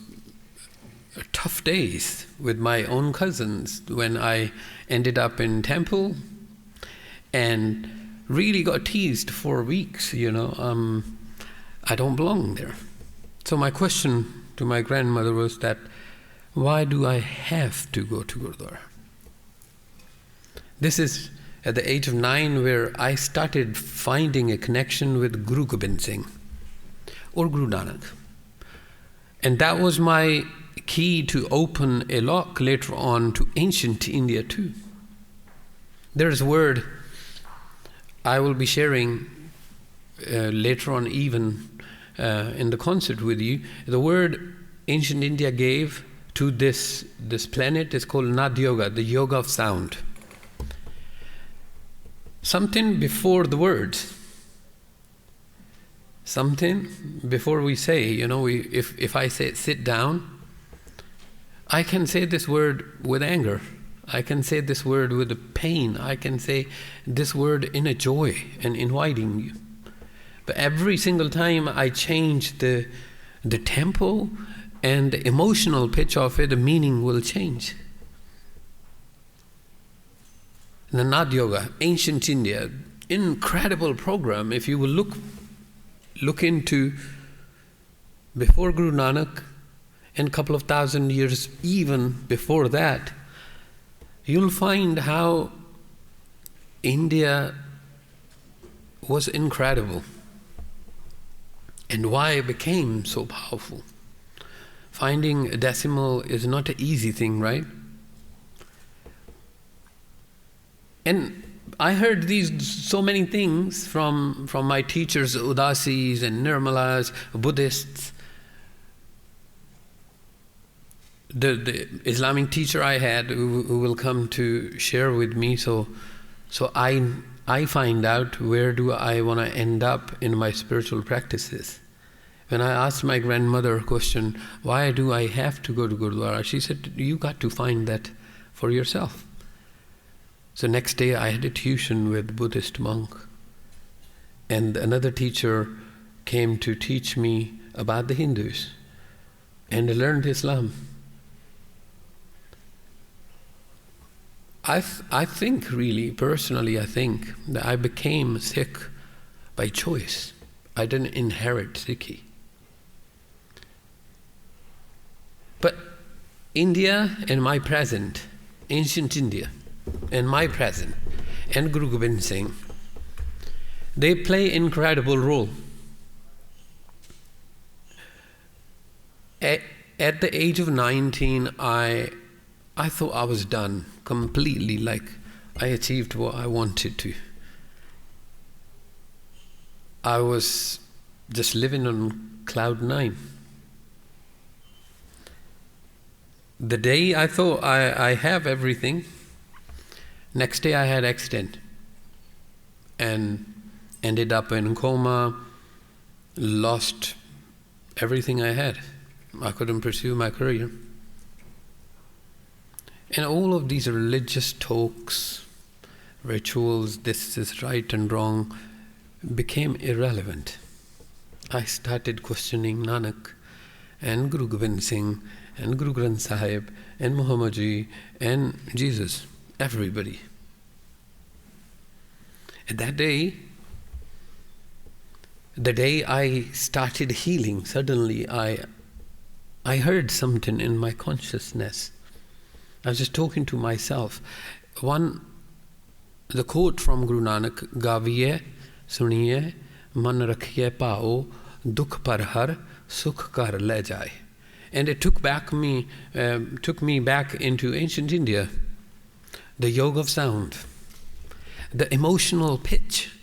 Speaker 6: tough days with my own cousins when I ended up in temple and really got teased for weeks, I don't belong there. So my question to my grandmother was that, why do I have to go to Gurdwara? This is at the age of 9 where I started finding a connection with Guru Gobind Singh or Guru Nanak. And that was my key to open a lock later on to ancient India too. There's a word I will be sharing later on even in the concert with you. The word ancient India gave to this planet is called Nad Yoga, the yoga of sound. Something before the words. Something before we say, if I say sit down, I can say this word with anger. I can say this word with a pain. I can say this word in a joy and inviting you. But every single time I change the tempo and the emotional pitch of it, the meaning will change. The Nad Yoga, ancient India, incredible program. If you will look into before Guru Nanak and a couple of thousand years even before that, you'll find how India was incredible and why it became so powerful. Finding a decimal is not an easy thing, right? And I heard so many things from my teachers, Udasis and Nirmalas, Buddhists. The Islamic teacher I had who will come to share with me, so I find out where do I want to end up in my spiritual practices. When I asked my grandmother a question, why do I have to go to Gurdwara? She said, you got to find that for yourself. So next day I had a tuition with a Buddhist monk, and another teacher came to teach me about the Hindus, and I learned Islam. I think really, personally, I think that I became Sikh by choice. I didn't inherit Sikhi. But India and my present, ancient India, and my present, and Guru Gobind Singh, they play incredible role. At the age of 19, I I thought I was done completely, like I achieved what I wanted to. I was just living on cloud 9. The day I thought I have everything, next day I had accident and ended up in coma, lost everything I had. I couldn't pursue my career. And all of these religious talks, rituals, this is right and wrong, became irrelevant. I started questioning Nanak and Guru Gobind Singh and Guru Granth Sahib and Muhammadji and Jesus, everybody. And that day, the day I started healing, suddenly I heard something in my consciousness. I was just talking to myself. The quote from Guru Nanak, Gaviye, Suniye, Man rakhiye pao, dukh par har, sukh kar le jaye. And it took me back into ancient India, the yoga of sound, the emotional pitch,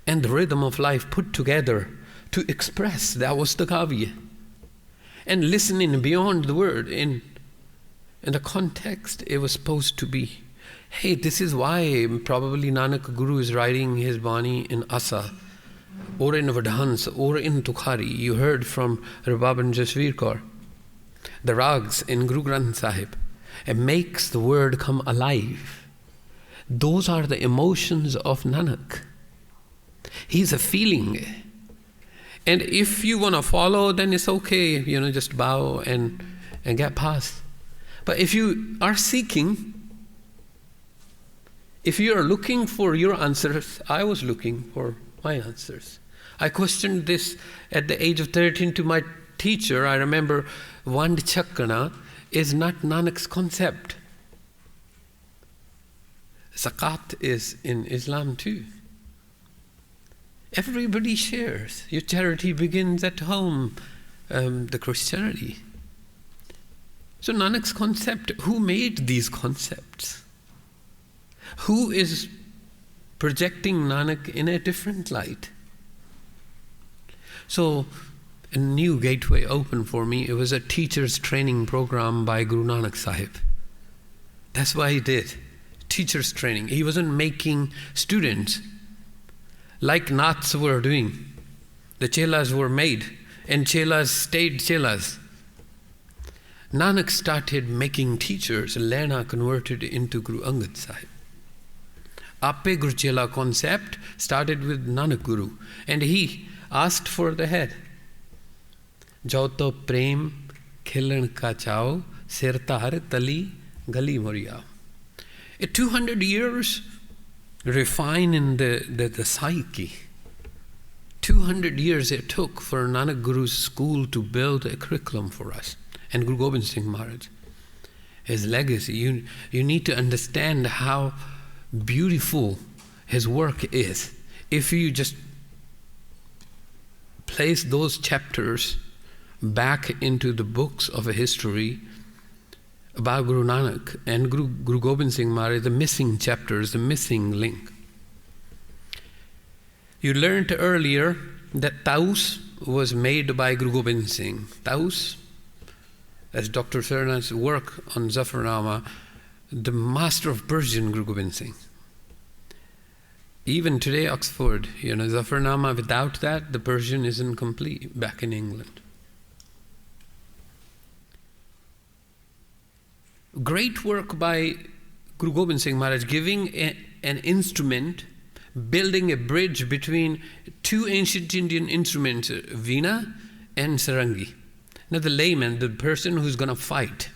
Speaker 6: and the rhythm of life put together to express. That was the Kavya. And listening beyond the word, in the context, it was supposed to be, hey, this is why probably Nanak Guru is writing his Bani in Asa, or in Vadhans, or in Tukhari. You heard from Rabab and Jasveer Kaur. The rags in Guru Granth Sahib. It makes the word come alive. Those are the emotions of Nanak. He's a feeling. And if you want to follow, then it's okay, just bow and get past. But if you are seeking, if you are looking for your answers, I was looking for my answers. I questioned this at the age of 13 to my teacher. I remember Vand Chakkana is not Nanak's concept. Zakat is in Islam too. Everybody shares. Your charity begins at home, the Christianity. So Nanak's concept, who made these concepts? Who is projecting Nanak in a different light? So a new gateway opened for me. It was a teacher's training program by Guru Nanak Sahib. That's why he did. Teacher's training. He wasn't making students like Naths were doing. The chelas were made and chelas stayed chelas. Nanak started making teachers. Lena converted into Guru Angad Sahib. Ape Guru Chela concept started with Nanak Guru, and he asked for the head. Jauto prem khilan ka chao, sirtar tali gali moriya. 200 years refining the psyche. 200 years it took for Nanak Guru's school to build a curriculum for us. And Guru Gobind Singh Maharaj, his legacy. You need to understand how beautiful his work is. If you just place those chapters back into the books of a history about Guru Nanak and Guru Gobind Singh Maharaj, the missing chapters, the missing link. You learned earlier that Taus was made by Guru Gobind Singh. Taus, as Dr. Sarna's work on Zafarnama, the master of Persian, Guru Gobind Singh. Even today, Oxford, Zafarnama, without that, the Persian isn't complete back in England. Great work by Guru Gobind Singh Maharaj, giving an instrument, building a bridge between two ancient Indian instruments, Veena and Sarangi. Now the layman, the person who's going to fight,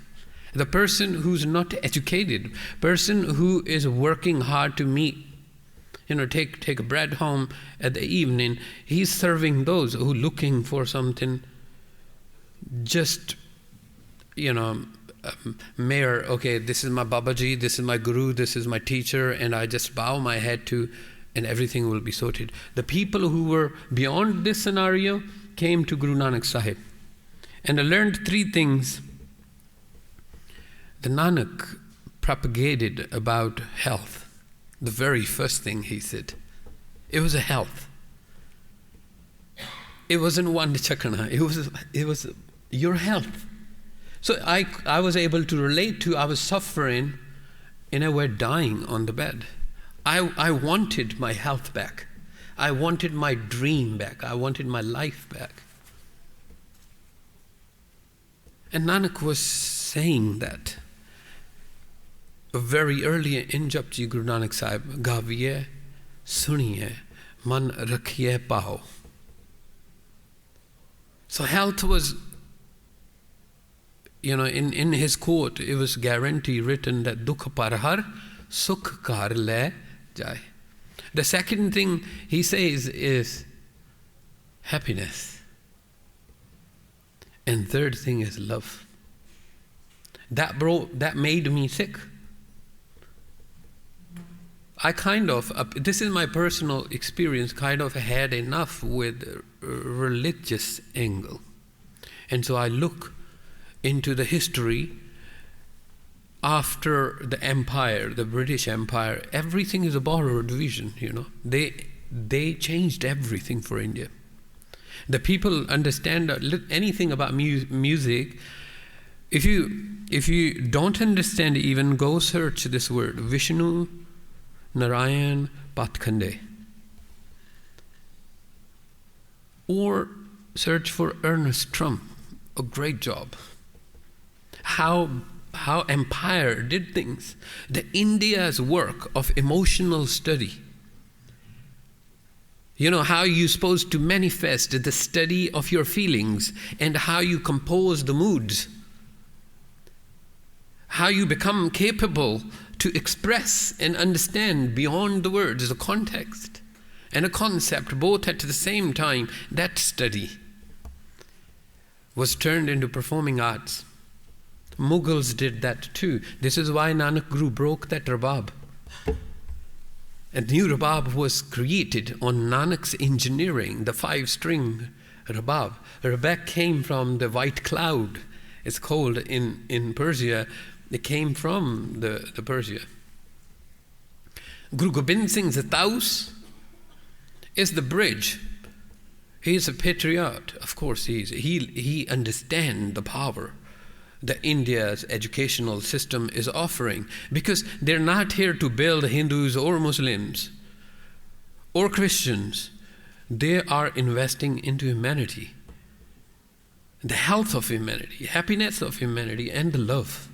Speaker 6: the person who's not educated, person who is working hard to meet, take a bread home at the evening, he's serving those who are looking for something just, mere, okay, this is my Babaji, this is my Guru, this is my teacher, and I just bow my head to, and everything will be sorted. The people who were beyond this scenario came to Guru Nanak Sahib. And I learned three things. the Nanak propagated about health. The very first thing he said, it was a health. It wasn't one chakana, it was your health. So I was able to relate to, I was suffering, in a way dying on the bed. I wanted my health back. I wanted my dream back. I wanted my life back. And Nanak was saying that very early in Japji Guru Nanak Sahib, Gaviye, Suniye, Man Rakhiye Pao. So health was, in his quote, it was guarantee written that Dukh Parhar, Sukh Kar Le Jai. The second thing he says is happiness. And third thing is love. That made me sick. I this is my personal experience, kind of had enough with religious angle. And so I look into the history after the empire, the British Empire. Everything is a borrowed vision, They changed everything for India. The people understand anything about music. If you don't understand even, go search this word, Vishnu Narayan Patkhande. Or search for Ernest Trump, a great job. How empire did things. The India's work of emotional study. How you're supposed to manifest the study of your feelings and how you compose the moods. How you become capable to express and understand beyond the words the context and a concept both at the same time. That study was turned into performing arts. Mughals did that too. This is why Nanak Guru broke that rabab. A new rabab was created on Nanak's engineering, the 5-string rabab. Rabab came from the white cloud. It's called in Persia. It came from the Persia. Guru Gobind Singh's taus is the bridge. He is a patriot, of course he understands the power that India's educational system is offering, because they're not here to build Hindus or Muslims or Christians. They are investing into humanity, the health of humanity, happiness of humanity, and the love.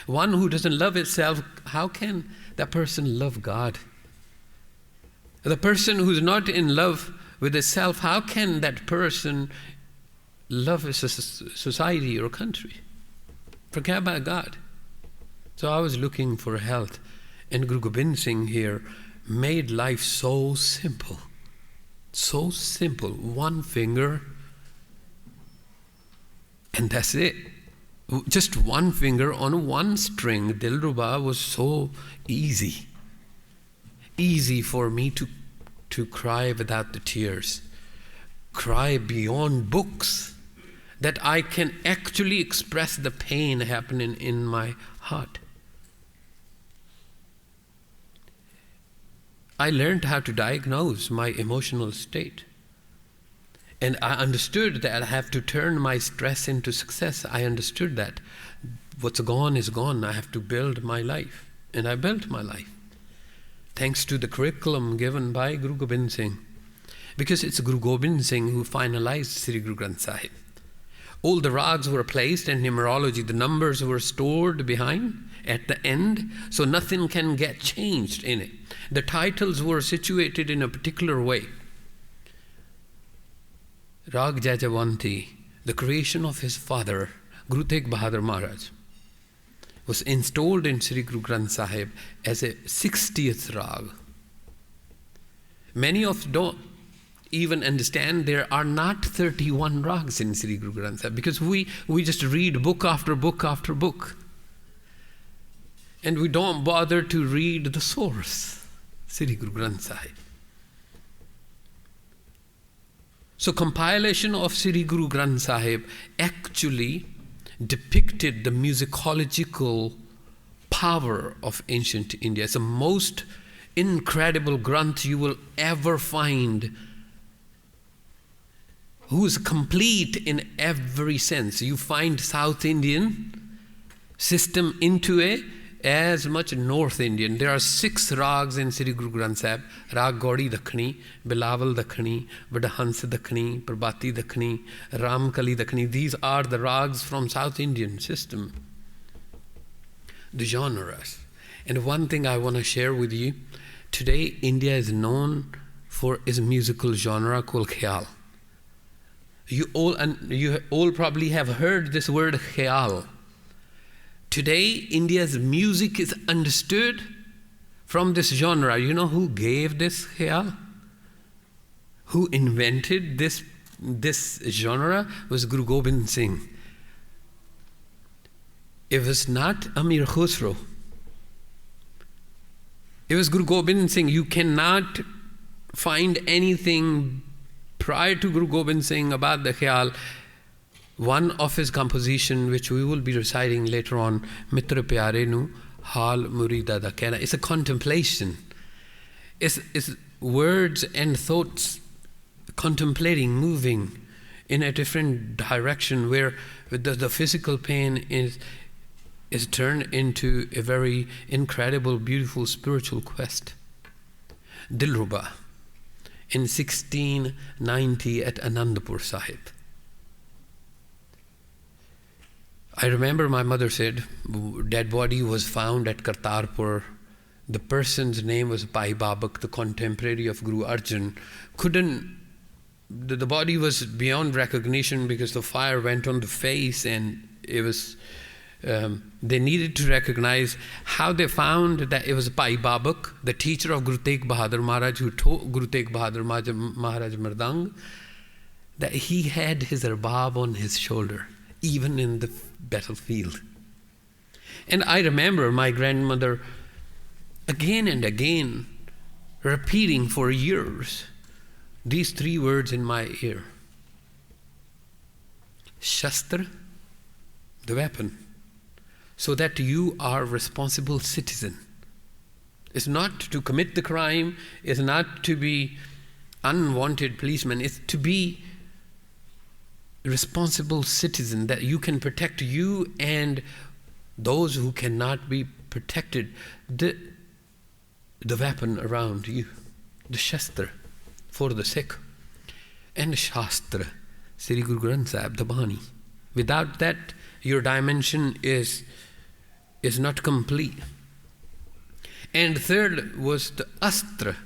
Speaker 6: One who doesn't love itself, how can that person love God? The person who's not in love with itself, how can that person love a society or country? Forget about God. So I was looking for health, and Guru Gobind Singh here made life so simple. So simple. One finger, and that's it. Just one finger on one string. Dilruba was so easy. Easy for me to cry without the tears. Cry beyond books. That I can actually express the pain happening in my heart. I learned how to diagnose my emotional state. And I understood that I have to turn my stress into success. I understood that what's gone is gone. I have to build my life. And I built my life. Thanks to the curriculum given by Guru Gobind Singh. Because it's Guru Gobind Singh who finalized Sri Guru Granth Sahib. All the rags were placed in numerology. The numbers were stored behind at the end, so nothing can get changed in it. The titles were situated in a particular way. Rag Jajavanti, the creation of his father, Guru Tegh Bahadur Maharaj, was installed in Sri Guru Granth Sahib as a 60th rag. Many of don't even understand there are not 31 rags in Sri Guru Granth Sahib, because we just read book after book after book. And we don't bother to read the source, Sri Guru Granth Sahib. So compilation of Sri Guru Granth Sahib actually depicted the musicological power of ancient India. It's the most incredible granth you will ever find, who is complete in every sense. You find South Indian system into it as much North Indian. There are 6 rags in Sri Guru Granth Sahib: Rag Gaudi Dakhani, Bilawal Dakhani, Vadahans Dakhani, Prabhati Dakhani, Ramkali Dakhani. These are the rags from South Indian system, the genres. And one thing I want to share with you, today India is known for its musical genre called Khyal. You all probably have heard this word Khyal. Today, India's music is understood from this genre. You know who gave this Khyal? Who invented this genre? Was Guru Gobind Singh. It was not Amir Khusro. It was Guru Gobind Singh. You cannot find anything prior to Guru Gobind Singh about the Khyal. One of his composition, which we will be reciting later on, Mitra Pyare Nu Hal Murida Da Kehna. It's a contemplation. It's words and thoughts contemplating, moving in a different direction, where the physical pain is turned into a very incredible, beautiful spiritual quest. Dilruba in 1690 at Anandapur Sahib. I remember my mother said, dead body was found at Kartarpur. The person's name was Bhai Babak, the contemporary of Guru Arjan. The body was beyond recognition because the fire went on the face, and it was, they needed to recognize how they found that it was Bhai Babak, the teacher of Guru Tegh Bahadur Maharaj, who taught Guru Tegh Bahadur Maharaj Mardang, that he had his arbab on his shoulder, even in the battlefield. And I remember my grandmother again and again repeating for years these 3 words in my ear. Shastra, the weapon, so that you are a responsible citizen. It's not to commit the crime, it's not to be unwanted policeman, it's to be responsible citizen, that you can protect you and those who cannot be protected. The weapon around you, the Shastra for the Sikh, and Shastra, Sri Guru Granth Sahib, the Bani. Without that, your dimension is not complete. And third was the Astra,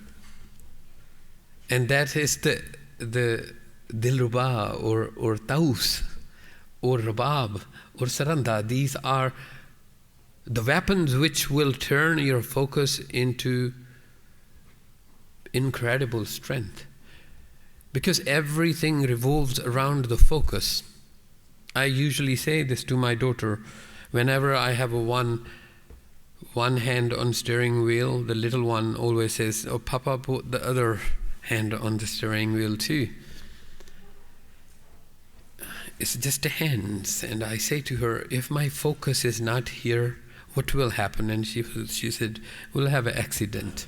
Speaker 6: and that is the Dilruba or Taus or Rabab or Saranda. These are the weapons which will turn your focus into incredible strength. Because everything revolves around the focus. I usually say this to my daughter whenever I have one hand on steering wheel. The little one always says, "Oh, Papa, put the other hand on the steering wheel too." It's just a hands. And I say to her, if my focus is not here, what will happen? And she said, we'll have an accident.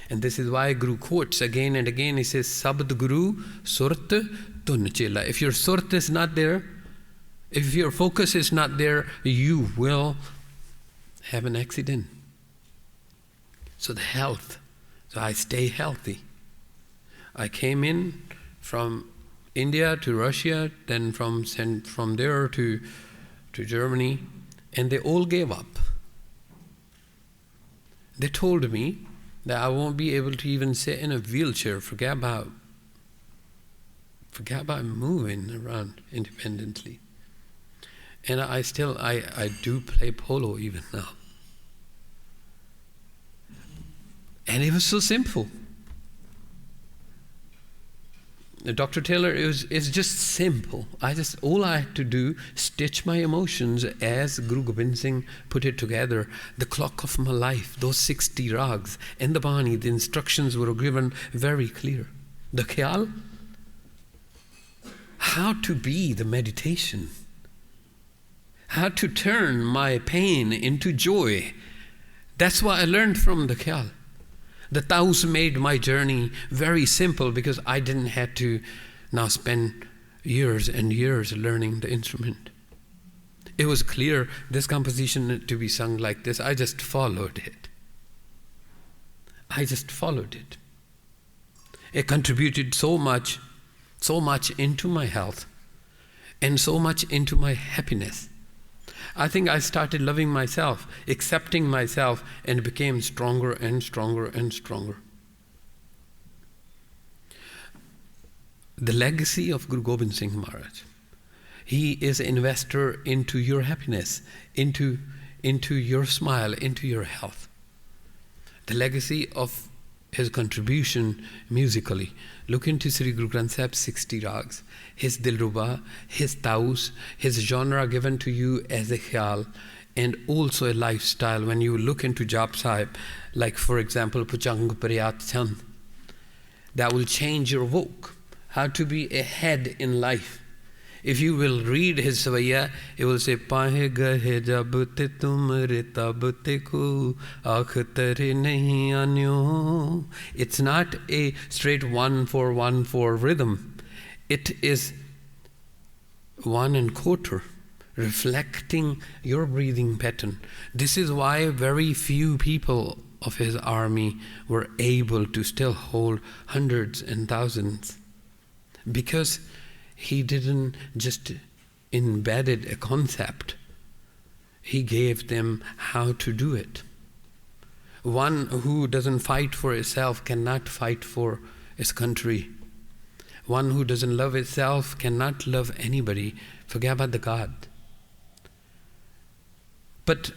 Speaker 6: And this is why Guru quotes again and again. He says, Sabd Guru Surt Tun Chela. If your Surt is not there, if your focus is not there, you will have an accident. So the health. So I stay healthy. I came in from India to Russia, then from there to Germany, and they all gave up. They told me that I won't be able to even sit in a wheelchair. Forget about moving around independently. And I do play polo even now. And it was so simple. Dr. Taylor, it's just simple. All I had to do, stitch my emotions as Guru Gobind Singh put it together. The clock of my life, those 60 rags, and the Bani, the instructions were given very clear. The Khyal, how to be the meditation. how to turn my pain into joy. That's what I learned from the Khyal. The Taus made my journey very simple because I didn't have to now spend years and years learning the instrument. It was clear this composition to be sung like this. I just followed it. It contributed so much into my health and so much into my happiness. I think I started loving myself, accepting myself, and became stronger and stronger and stronger. The legacy of Guru Gobind Singh Maharaj. He is an investor into your happiness, into your smile, into your health. The legacy of his contribution musically. Look into Sri Guru Granth Sahib's 60 rags, his Dilruba, his Taus, his genre given to you as a Khyal, and also a lifestyle. When you look into Jap Sahib, like for example, Puchang Priyat Chand, that will change your voc, how to be ahead in life. If you will read his Savaiya, it will say, Pahe gahe jab te tumre tab te ko aakh tere nahi anyo. It's not a straight 1-4-1-4 rhythm. It is 1 1/4, reflecting your breathing pattern. This is why very few people of his army were able to still hold hundreds and thousands. Because he didn't just embedded a concept, he gave them how to do it. One who doesn't fight for itself cannot fight for his country. One who doesn't love itself cannot love anybody. Forget about the God. But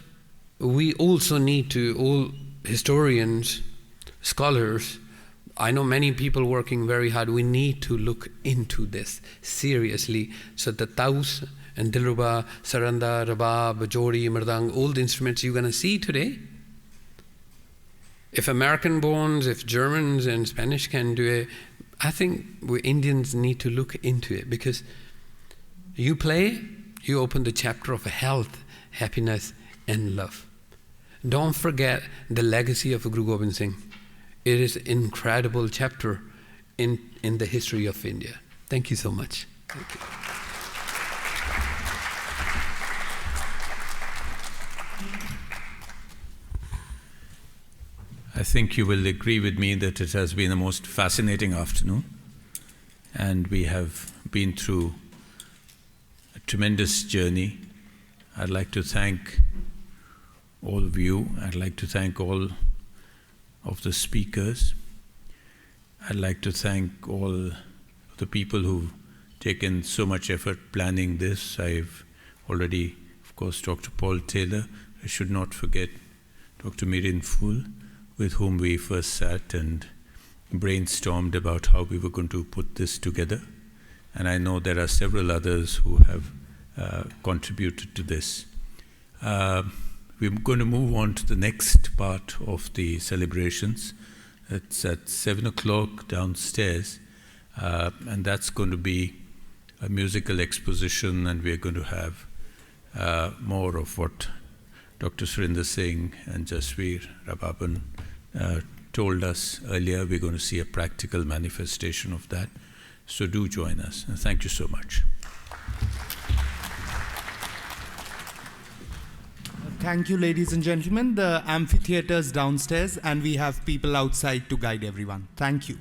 Speaker 6: we also need to, all historians, scholars, I know many people working very hard. We need to look into this seriously so the Taus and Dilruba, Saranda, Rabab, Jodi, Mardang, all the instruments you're going to see today. If American borns, if Germans and Spanish can do it, I think we Indians need to look into it, because you play, you open the chapter of health, happiness and love. Don't forget the legacy of Guru Gobind Singh. It is an incredible chapter in the history of India. Thank you so much. Thank you.
Speaker 3: I think you will agree with me that it has been a most fascinating afternoon, and we have been through a tremendous journey. I'd like to thank all of you. I'd like to thank all of the speakers. I'd like to thank all the people who've taken so much effort planning this. I've already, of course, Dr. Paul Taylor. I should not forget Dr. Mirin Phul, with whom we first sat and brainstormed about how we were going to put this together. And I know there are several others who have contributed to this. We're going to move on to the next part of the celebrations. It's at 7 o'clock downstairs, and that's going to be a musical exposition, and we're going to have more of what Dr. Surinder Singh and Jasveer Rababan told us earlier. We're going to see a practical manifestation of that. So do join us, and thank you so much.
Speaker 1: Thank you, ladies and gentlemen. The amphitheatre is downstairs, and we have people outside to guide everyone. Thank you.